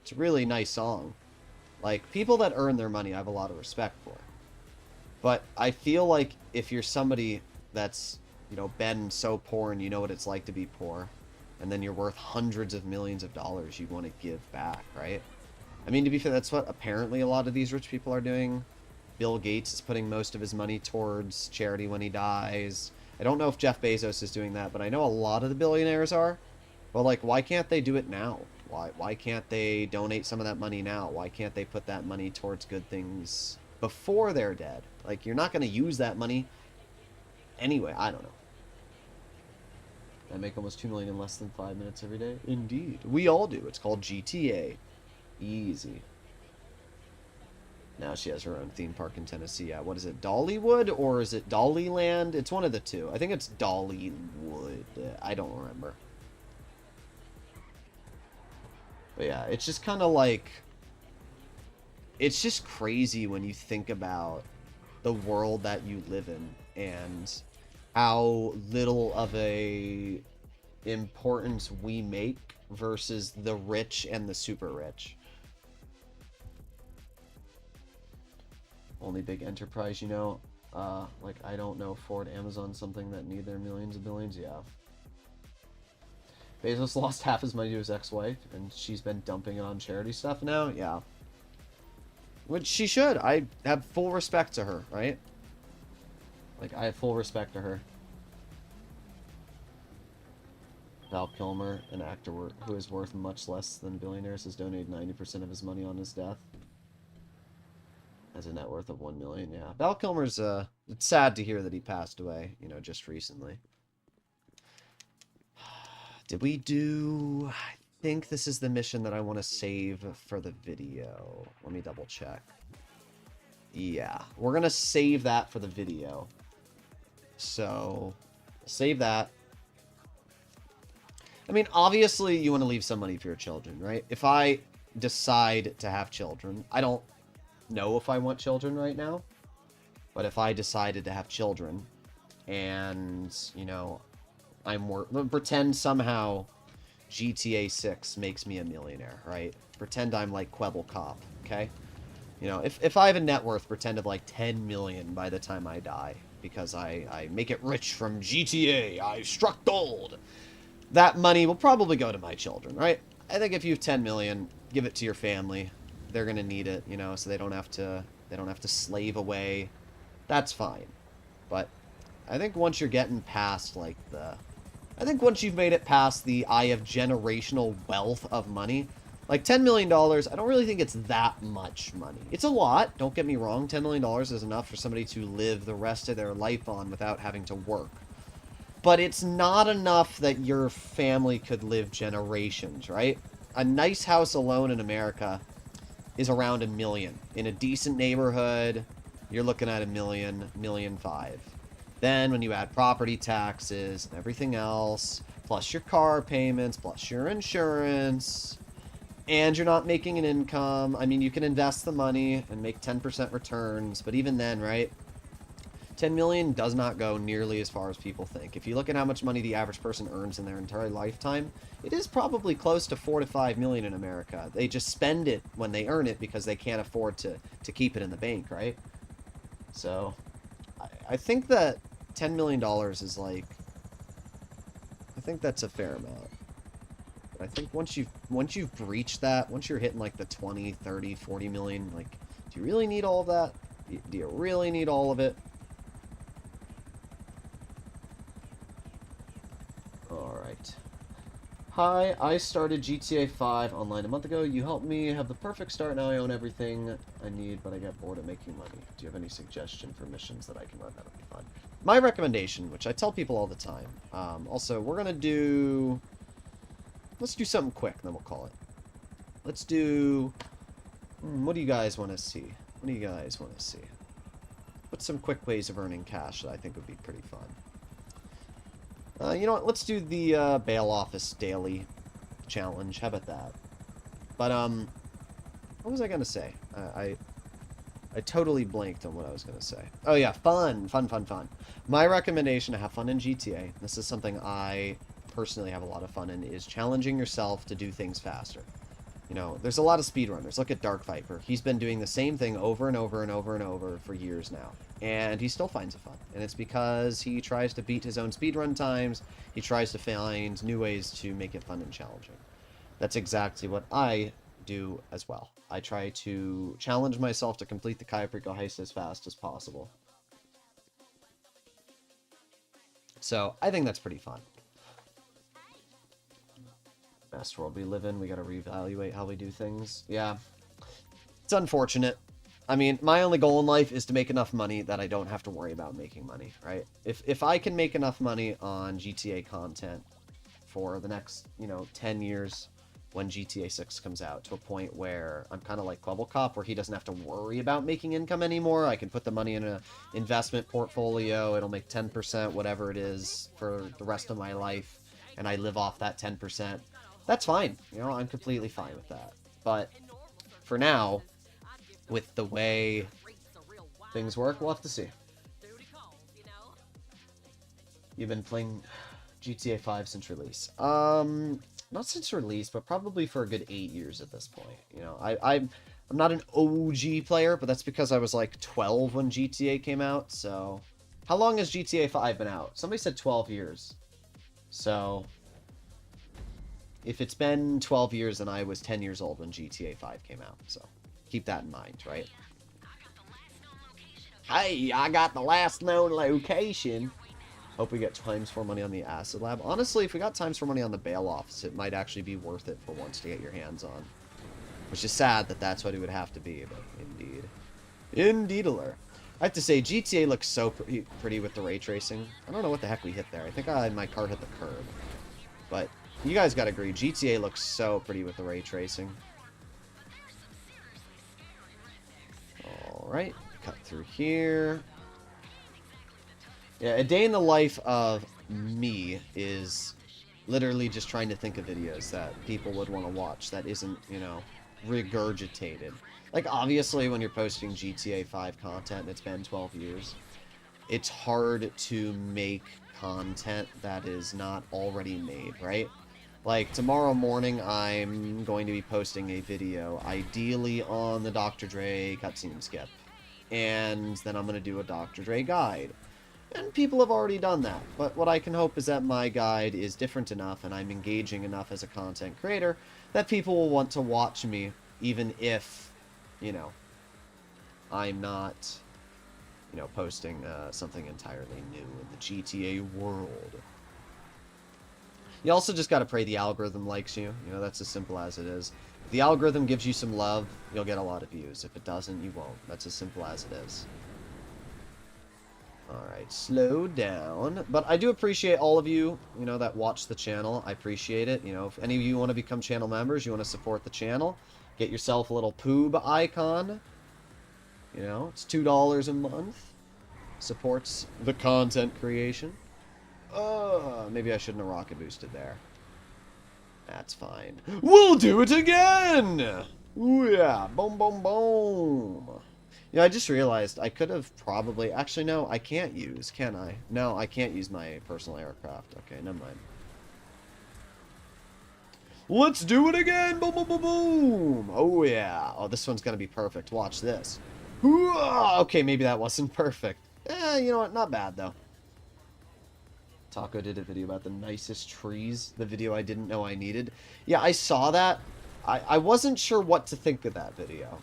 It's a really nice song. Like, people that earn their money I have a lot of respect for. But I feel like if you're somebody that's, you know, been so poor and you know what it's like to be poor, and then you're worth hundreds of millions of dollars, you want to give back, right? I mean, to be fair, that's what apparently a lot of these rich people are doing. Bill Gates is putting most of his money towards charity when he dies. I don't know if Jeff Bezos is doing that, but I know a lot of the billionaires are. But, like, why can't they do it now? Why can't they donate some of that money now? Why can't they put that money towards good things before they're dead? Like, you're not going to use that money anyway. I don't know. I make almost $2 million in less than 5 minutes every day. Indeed. We all do. It's called GTA. Easy. Now she has her own theme park in Tennessee. Yeah, what is it? Dollywood or is it Dollyland? It's one of the two. I think it's Dollywood. I don't remember. But yeah, it's just kind of like... It's just crazy when you think about the world that you live in and how little of a importance we make versus the rich and the super rich. Only big enterprise, you know, like, I don't know, Ford, Amazon, something that need their millions of billions. Yeah. Bezos lost half his money to his ex-wife, and she's been dumping it on charity stuff now. Yeah. Which she should. I have full respect to her, right? Like, I have full respect to her. Val Kilmer, an actor who is worth much less than billionaires, has donated 90% of his money on his death. Has a net worth of $1 million. Yeah, Val Kilmer's. It's sad to hear that he passed away. You know, just recently. Did we do? I think this is the mission that I want to save for the video. Let me double check. Yeah, we're gonna save that for the video. So, save that. I mean, obviously, you want to leave some money for your children, right? If I decide to have children, I don't know if I want children right now, but if I decided to have children and, you know, pretend somehow GTA 6 makes me a millionaire, right? Pretend I'm like Quebble Cop, okay? You know, if I have a net worth, pretend of like 10 million by the time I die, because I make it rich from GTA, I struck gold. That money will probably go to my children, right? I think if you have 10 million, give it to your family. They're gonna need it, you know, so they don't have to slave away. That's fine. But I think once you're getting past like I think once you've made it past the I have generational wealth of money, like $10 million, I don't really think it's that much money. It's a lot, don't get me wrong. $10 million is enough for somebody to live the rest of their life on without having to work. But it's not enough that your family could live generations, right? A nice house alone in America is around $1 million. In a decent neighborhood, you're looking at $1 million, $1.5 million. Then when you add property taxes and everything else, plus your car payments, plus your insurance, and you're not making an income, I mean, you can invest the money and make 10% returns, but even then, right? 10 million does not go nearly as far as people think. If you look at how much money the average person earns in their entire lifetime, it is probably close to 4 to 5 million in America. They just spend it when they earn it because they can't afford to keep it in the bank, right? So, I think that $10 million is like, I think that's a fair amount. But I think once you've breached that, once you're hitting like the 20, 30, 40 million, like, do you really need all of that? Do you really need all of it? Alright. Hi, I started GTA 5 online a month ago. You helped me have the perfect start. Now I own everything I need, but I get bored of making money. Do you have any suggestion for missions that I can run? That would be fun. My recommendation, which I tell people all the time. Also, we're going to do... Let's do something quick, then we'll call it. Let's do... what do you guys want to see? What do you guys want to see? What's some quick ways of earning cash that I think would be pretty fun? You know what? Let's do the bail office daily challenge. How about that? But what was I gonna say? I totally blanked on what I was gonna say. Oh yeah, fun. My recommendation to have fun in GTA. This is something I personally have a lot of fun in. Is challenging yourself to do things faster. You know, there's a lot of speedrunners. Look at Dark Viper. He's been doing the same thing over and over and over and over for years now. And he still finds it fun. And it's because he tries to beat his own speedrun times. He tries to find new ways to make it fun and challenging. That's exactly what I do as well. I try to challenge myself to complete the Kayaprinko heist as fast as possible. So, I think that's pretty fun. Best world we live in, we gotta reevaluate how we do things. Yeah. It's unfortunate. I mean, my only goal in life is to make enough money that I don't have to worry about making money, right? If I can make enough money on GTA content for the next, 10 years when GTA 6 comes out, to a point where I'm kind of like Bubble Cop, where he doesn't have to worry about making income anymore. I can put the money in an investment portfolio. It'll make 10%, whatever it is, for the rest of my life, and I live off that 10%. That's fine. I'm completely fine with that. But for now, with the way things work, we'll have to see. You've been playing GTA 5 since release. Not since release, but probably for a good 8 years at this point. I'm not an OG player, but that's because I was like 12 when GTA came out. So, how long has GTA 5 been out? Somebody said 12 years. So, if it's been 12 years, then I was 10 years old when GTA 5 came out. So, keep that in mind, right? Hey, I got the last known location. Hope we get times 4 money on the acid lab. Honestly, if we got times 4 money on the bail office, it might actually be worth it for once to get your hands on. Which is sad that that's what it would have to be, but indeed. Indeed-aler. I have to say, GTA looks so pretty with the ray tracing. I don't know what the heck we hit there. I think my car hit the curb. But you guys gotta agree, GTA looks so pretty with the ray tracing. Alright, cut through here. Yeah, a day in the life of me is literally just trying to think of videos that people would want to watch that isn't, regurgitated. Like, obviously, when you're posting GTA 5 content and it's been 12 years, it's hard to make content that is not already made, right? Like, tomorrow morning, I'm going to be posting a video, ideally on the Dr. Dre cutscene skip. And then I'm going to do a Dr. Dre guide. And people have already done that, but what I can hope is that my guide is different enough and I'm engaging enough as a content creator that people will want to watch me, even if, I'm not, posting something entirely new in the GTA world. You also just gotta pray the algorithm likes you. That's as simple as it is. If the algorithm gives you some love, you'll get a lot of views. If it doesn't, you won't. That's as simple as it is. Alright, slow down. But I do appreciate all of you, that watch the channel. I appreciate it. If any of you want to become channel members, you want to support the channel, get yourself a little poob icon. It's $2 a month. Supports the content creation. Maybe I shouldn't have rocket boosted there. That's fine. We'll do it again! Ooh, yeah. Boom, boom, boom. I just realized I could have probably... Actually, no, I can't use, can I? No, I can't use my personal aircraft. Okay, never mind. Let's do it again! Boom, boom, boom, boom! Oh, yeah. Oh, this one's gonna be perfect. Watch this. Okay, maybe that wasn't perfect. You know what? Not bad, though. Taco did a video about the nicest trees. The video I didn't know I needed. Yeah, I saw that. I wasn't sure what to think of that video.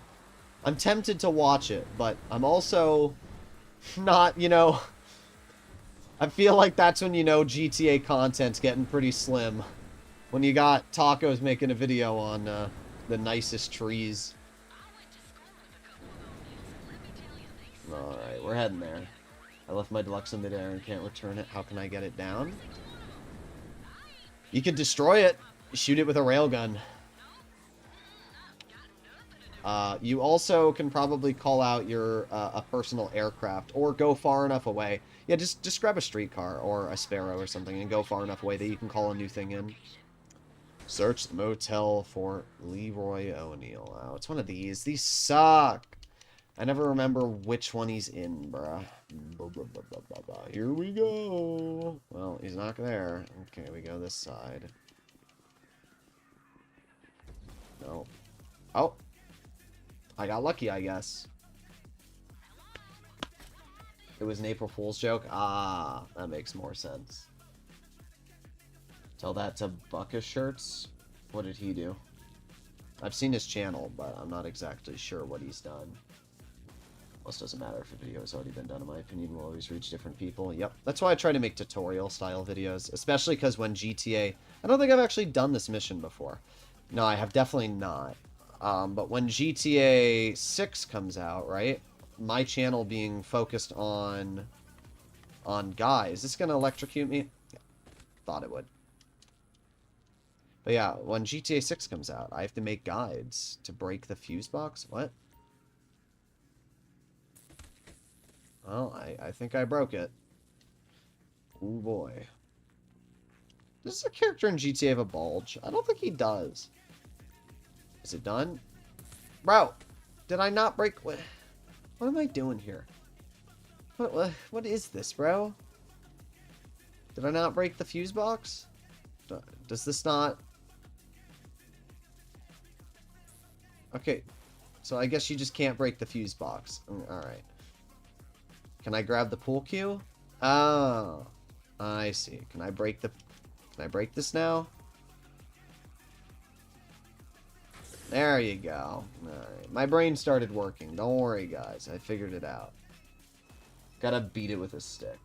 I'm tempted to watch it, but I'm also not, I feel like that's when GTA content's getting pretty slim. When you got Tacos making a video on the nicest trees. Alright, we're heading there. I left my deluxe in midair and can't return it. How can I get it down? You could destroy it. Shoot it with a railgun. You also can probably call out your a personal aircraft or go far enough away. Yeah, just grab a streetcar or a Sparrow or something and go far enough away that you can call a new thing in. Search the motel for Leroy O'Neal. Oh, it's one of these. These suck. I never remember which one he's in, bruh. Here we go. Well, he's not there. Okay, we go this side. No. Oh. I got lucky, I guess. It was an April Fool's joke? Ah, that makes more sense. Tell that to Buckus Shirts? What did he do? I've seen his channel, but I'm not exactly sure what he's done. Most doesn't matter if a video has already been done, in my opinion. Will always reach different people. Yep. That's why I try to make tutorial-style videos, especially because when GTA... I don't think I've actually done this mission before. No, I have definitely not. But when GTA 6 comes out, right? My channel being focused on guys. Is this gonna electrocute me? Yeah, thought it would. But yeah, when GTA 6 comes out, I have to make guides to break the fuse box. What? Well, I think I broke it. Oh boy. Does a character in GTA have a bulge? I don't think he does. Is it done? Bro, did I not break... What am I doing here? What is this, bro? Did I not break the fuse box? Does this not... Okay, so I guess you just can't break the fuse box. Alright. Can I grab the pool cue? Oh, I see. Can I break this now? There you go. Alright. My brain started working. Don't worry, guys. I figured it out. Gotta beat it with a stick.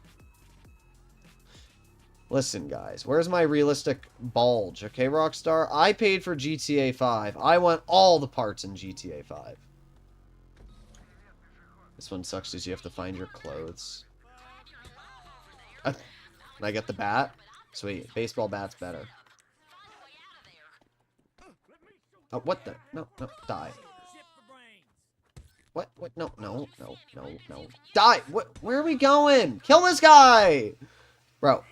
Listen, guys. Where's my realistic bulge? Okay, Rockstar? I paid for GTA 5. I want all the parts in GTA 5. This one sucks because you have to find your clothes. Can I get the bat? Sweet. Baseball bat's better. Oh, what the? No, no, die. What? What? No, no, no, no, no. Die! What? Where are we going? Kill this guy! Bro,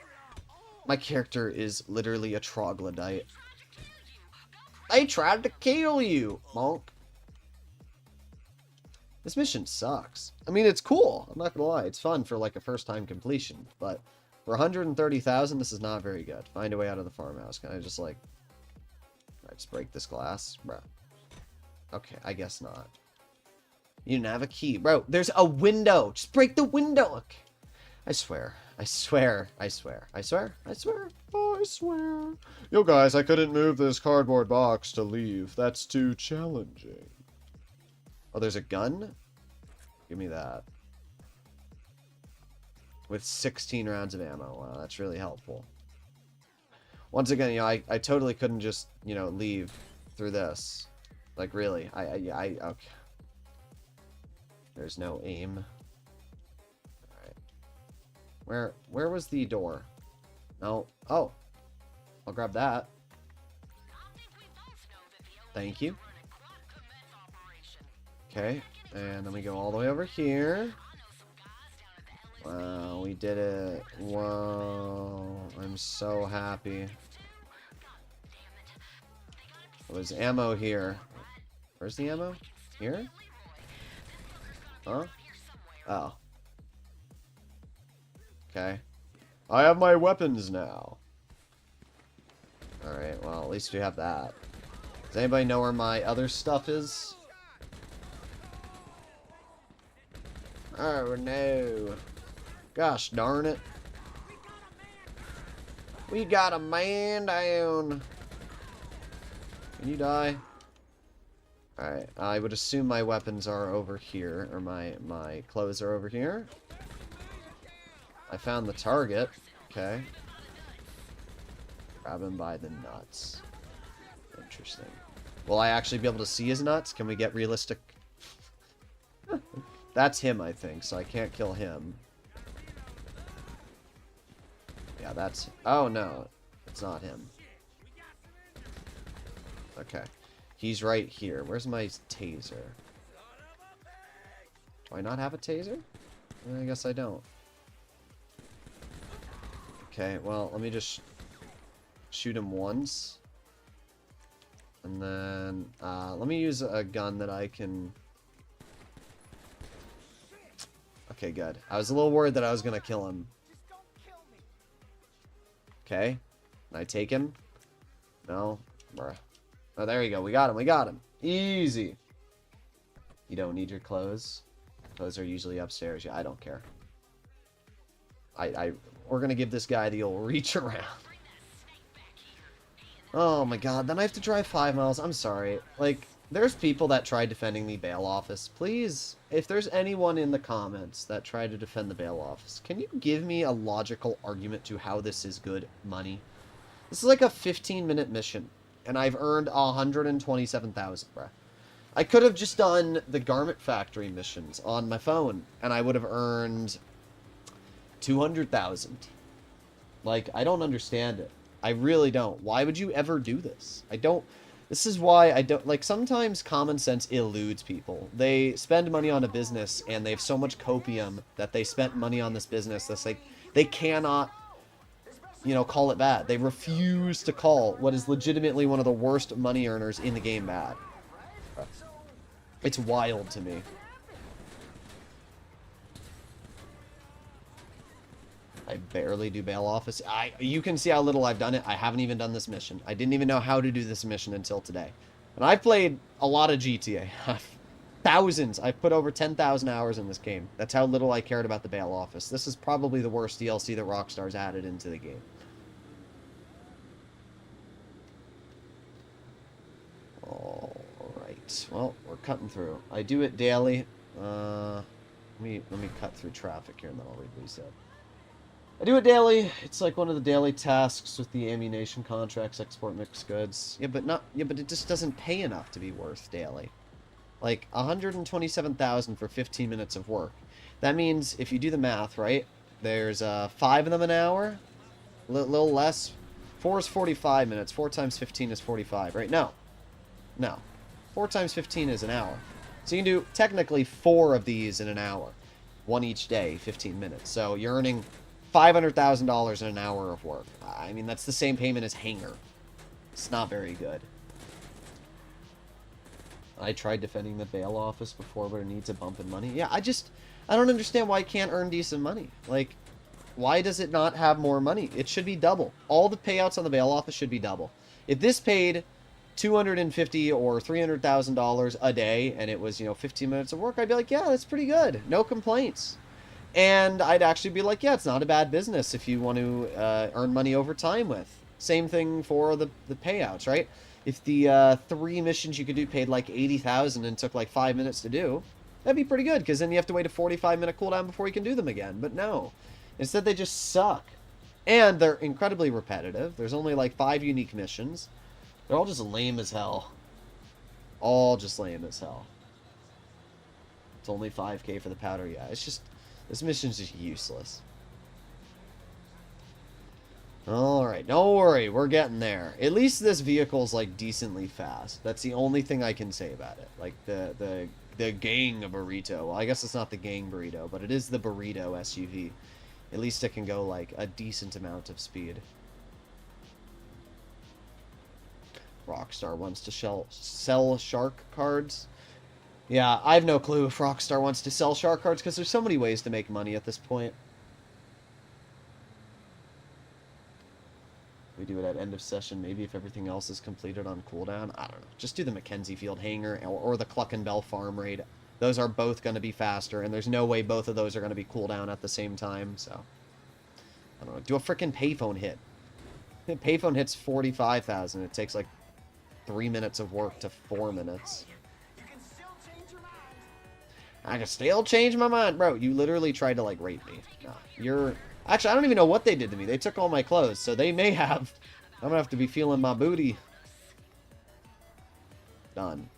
my character is literally a troglodyte. I tried to kill you, monk. This mission sucks. I mean, it's cool. I'm not gonna lie. It's fun for, like, a first-time completion. But for 130,000, this is not very good. Find a way out of the farmhouse. Can I just, like... Can I just break this glass? Bro. Okay, I guess not. You didn't have a key. Bro, there's a window. Just break the window. Okay. I swear. I swear. I swear. I swear. I swear. Oh, I swear. Yo, guys, I couldn't move this cardboard box to leave. That's too challenging. Oh, there's a gun? Give me that. With 16 rounds of ammo. Wow, that's really helpful. Once again, you know, I totally couldn't just, you know, leave through this. Like, really. Okay. There's no aim. Alright. Where was the door? No. Oh. I'll grab that. Thank you. Okay. And then we go all the way over here. Wow, we did it. Whoa. I'm so happy. There's ammo here. Where's the ammo? Here? Huh? Oh. Okay. I have my weapons now. Alright, well, at least we have that. Does anybody know where my other stuff is? Oh, no. Gosh darn it. We got a man down. Can you die? Alright, I would assume my weapons are over here, or my clothes are over here. I found the target. Okay. Grab him by the nuts. Interesting. Will I actually be able to see his nuts? Can we get realistic? That's him, I think, so I can't kill him. Yeah, that's... Oh, no. It's not him. Okay. He's right here. Where's my taser? Do I not have a taser? I guess I don't. Okay, well, let me just shoot him once. And then, let me use a gun that I can... Okay, good. I was a little worried that I was gonna kill him. Okay. Can I take him? No? Bruh. Oh, there you go. We got him. We got him. Easy. You don't need your clothes. Clothes are usually upstairs. Yeah, I don't care. We're gonna give this guy the old reach around. Oh my god, then I have to drive 5 miles. I'm sorry. Like, there's people that tried defending the bail office. Please, if there's anyone in the comments that tried to defend the bail office, can you give me a logical argument to how this is good money? This is like a 15-minute mission, and I've earned 127,000, bruh. I could have just done the garment factory missions on my phone, and I would have earned 200,000. Like, I don't understand it. I really don't. Why would you ever do this? I don't... This is why I don't... Like, sometimes common sense eludes people. They spend money on a business, and they have so much copium that they spent money on this business that's like... They cannot, you know, call it bad. They refuse to call what is legitimately one of the worst money earners in the game bad. It's wild to me. I barely do bail office. You can see how little I've done it. I haven't even done this mission. I didn't even know how to do this mission until today. And I've played a lot of GTA. Thousands. I've put over 10,000 hours in this game. That's how little I cared about the bail office. This is probably the worst DLC that Rockstar's added into the game. Alright. Well, we're cutting through. I do it daily. Let me cut through traffic here and then I'll read what he said. I do it daily. It's like one of the daily tasks with the ammunition contracts, export mixed goods. Yeah, but it just doesn't pay enough to be worth daily. Like 127,000 for 15 minutes of work. That means if you do the math, right? There's 5 of them an hour, a little less. 4 is 45 minutes. 4 times 15 is 45, right? No. 4 times 15 is an hour. So you can do technically 4 of these in an hour. One each day, 15 minutes. So you're earning $500,000 in an hour of work. I mean, that's the same payment as Hanger. It's not very good. I tried defending the bail office before, but it needs a bump in money. Yeah, I don't understand why I can't earn decent money. Like, why does it not have more money? It should be double. All the payouts on the bail office should be double. If this paid $250,000 or $300,000 a day, and it was, 15 minutes of work, I'd be like, yeah, that's pretty good. No complaints. And I'd actually be like, yeah, it's not a bad business if you want to earn money over time with. Same thing for the payouts, right? If the 3 missions you could do paid like 80,000 and took like 5 minutes to do, that'd be pretty good, because then you have to wait a 45-minute cooldown before you can do them again. But no. Instead, they just suck. And they're incredibly repetitive. There's only like 5 unique missions. They're all just lame as hell. All just lame as hell. It's only 5k for the powder. Yeah, it's just... This mission's just useless. Alright, don't worry, we're getting there. At least this vehicle's, like, decently fast. That's the only thing I can say about it. Like, the gang burrito. Well, I guess it's not the gang burrito, but it is the burrito SUV. At least it can go, like, a decent amount of speed. Rockstar wants to sell shark cards. Yeah, I have no clue if Rockstar wants to sell shark cards, because there's so many ways to make money at this point. We do it at end of session, maybe if everything else is completed on cooldown. I don't know. Just do the Mackenzie Field Hangar or the Cluckenbell Farm Raid. Those are both going to be faster, and there's no way both of those are going to be cooldown at the same time, so... I don't know. Do a frickin' payphone hit. Payphone hits 45,000. It takes, like, 3 minutes of work to 4 minutes. I can still change my mind. Bro, you literally tried to, like, rape me. No, you're... Actually, I don't even know what they did to me. They took all my clothes, so they may have... I'm gonna have to be feeling my booty. Done.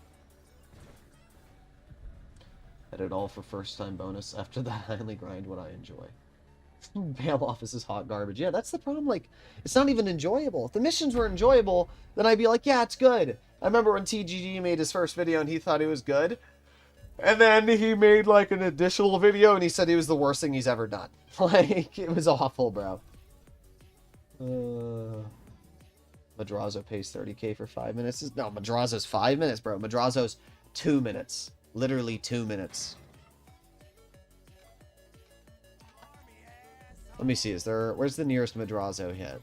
Edit all for first time bonus. After that, I only grind what I enjoy. Bail office is hot garbage. Yeah, that's the problem. Like, it's not even enjoyable. If the missions were enjoyable, then I'd be like, yeah, it's good. I remember when TGG made his first video and he thought it was good. And then he made, like, an additional video, and he said it was the worst thing he's ever done. Like, it was awful, bro. Madrazo pays 30k for 5 minutes. No, Madrazo's 5 minutes, bro. Madrazo's 2 minutes. Literally 2 minutes. Let me see, where's the nearest Madrazo hit?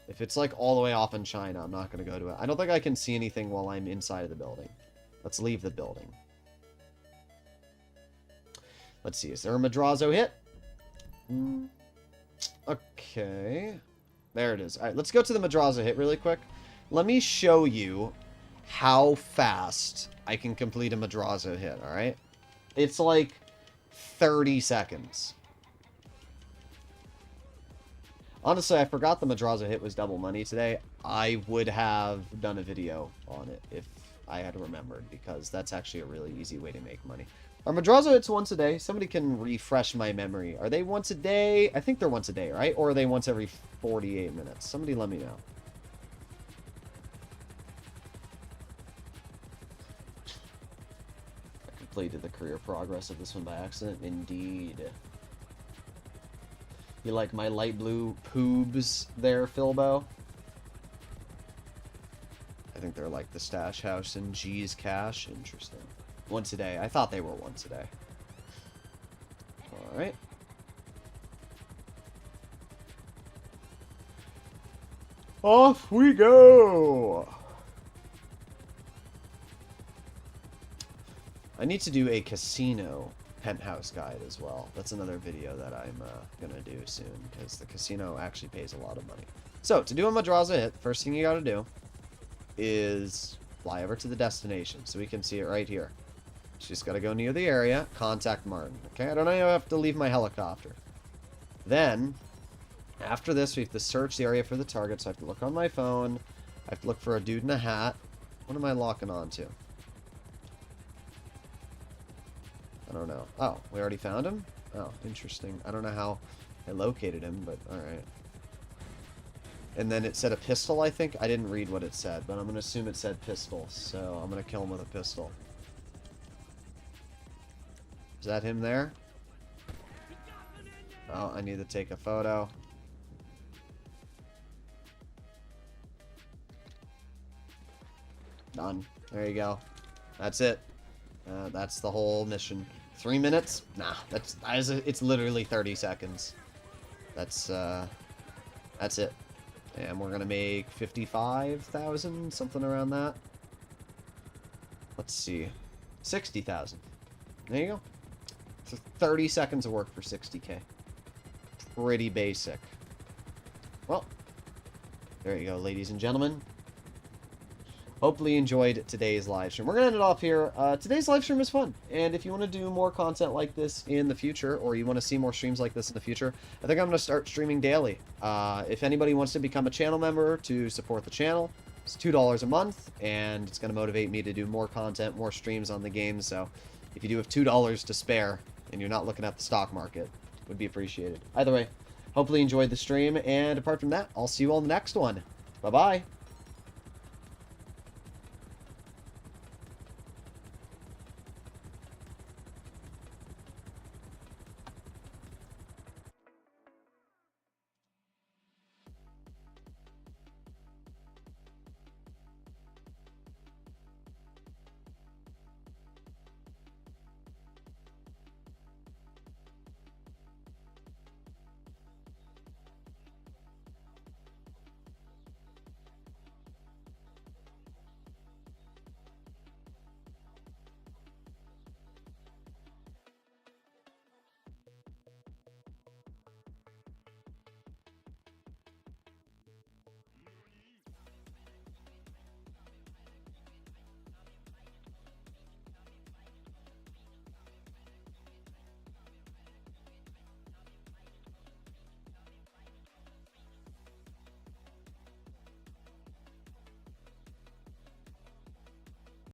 If it's like all the way off in China, I'm not going to go to it. I don't think I can see anything while I'm inside of the building. Let's leave the building. Let's see. Is there a Madrazo hit? Okay. There it is. All right, let's go to the Madrazo hit really quick. Let me show you how fast I can complete a Madrazo hit, all right? It's like 30 seconds. Honestly, I forgot the Madrazo hit was double money today. I would have done a video on it if I had remembered, because that's actually a really easy way to make money. Are Madrazo hits once a day? Somebody can refresh my memory. Are they once a day? I think they're once a day, right? Or are they once every 48 minutes? Somebody let me know. I completed the career progress of this one by accident. Indeed. You like my light blue poobs there, Philbo? I think they're like the Stash House and G's Cash. Interesting. Once a day. I thought they were once a day. Alright. Off we go! I need to do a casino penthouse guide as well. That's another video that I'm gonna do soon, because the casino actually pays a lot of money. So, to do a Madrazo hit, first thing you gotta do is fly over to the destination, so we can see it right here. Just gotta go near the area, contact Martin. Okay, I don't know if I have to leave my helicopter. Then, after this, we have to search the area for the target, so I have to look on my phone. I have to look for a dude in a hat. What am I locking on to? I don't know. Oh, we already found him? Oh, interesting. I don't know how I located him, but alright. And then it said a pistol, I think. I didn't read what it said, but I'm going to assume it said pistol. So I'm going to kill him with a pistol. Is that him there? Oh, I need to take a photo. Done. There you go. That's it. That's the whole mission. 3 minutes? Nah, it's literally 30 seconds. That's it. And we're gonna make 55,000, something around that. Let's see, 60,000. There you go. So 30 seconds of work for 60k. Pretty basic. Well, there you go, ladies and gentlemen. Hopefully you enjoyed today's live stream. We're going to end it off here. Today's live stream was fun. And if you want to do more content like this in the future, or you want to see more streams like this in the future, I think I'm going to start streaming daily. If anybody wants to become a channel member to support the channel, it's $2 a month, and it's going to motivate me to do more content, more streams on the game. So if you do have $2 to spare, and you're not looking at the stock market, it would be appreciated. Either way, hopefully you enjoyed the stream, and apart from that, I'll see you all in the next one. Bye-bye.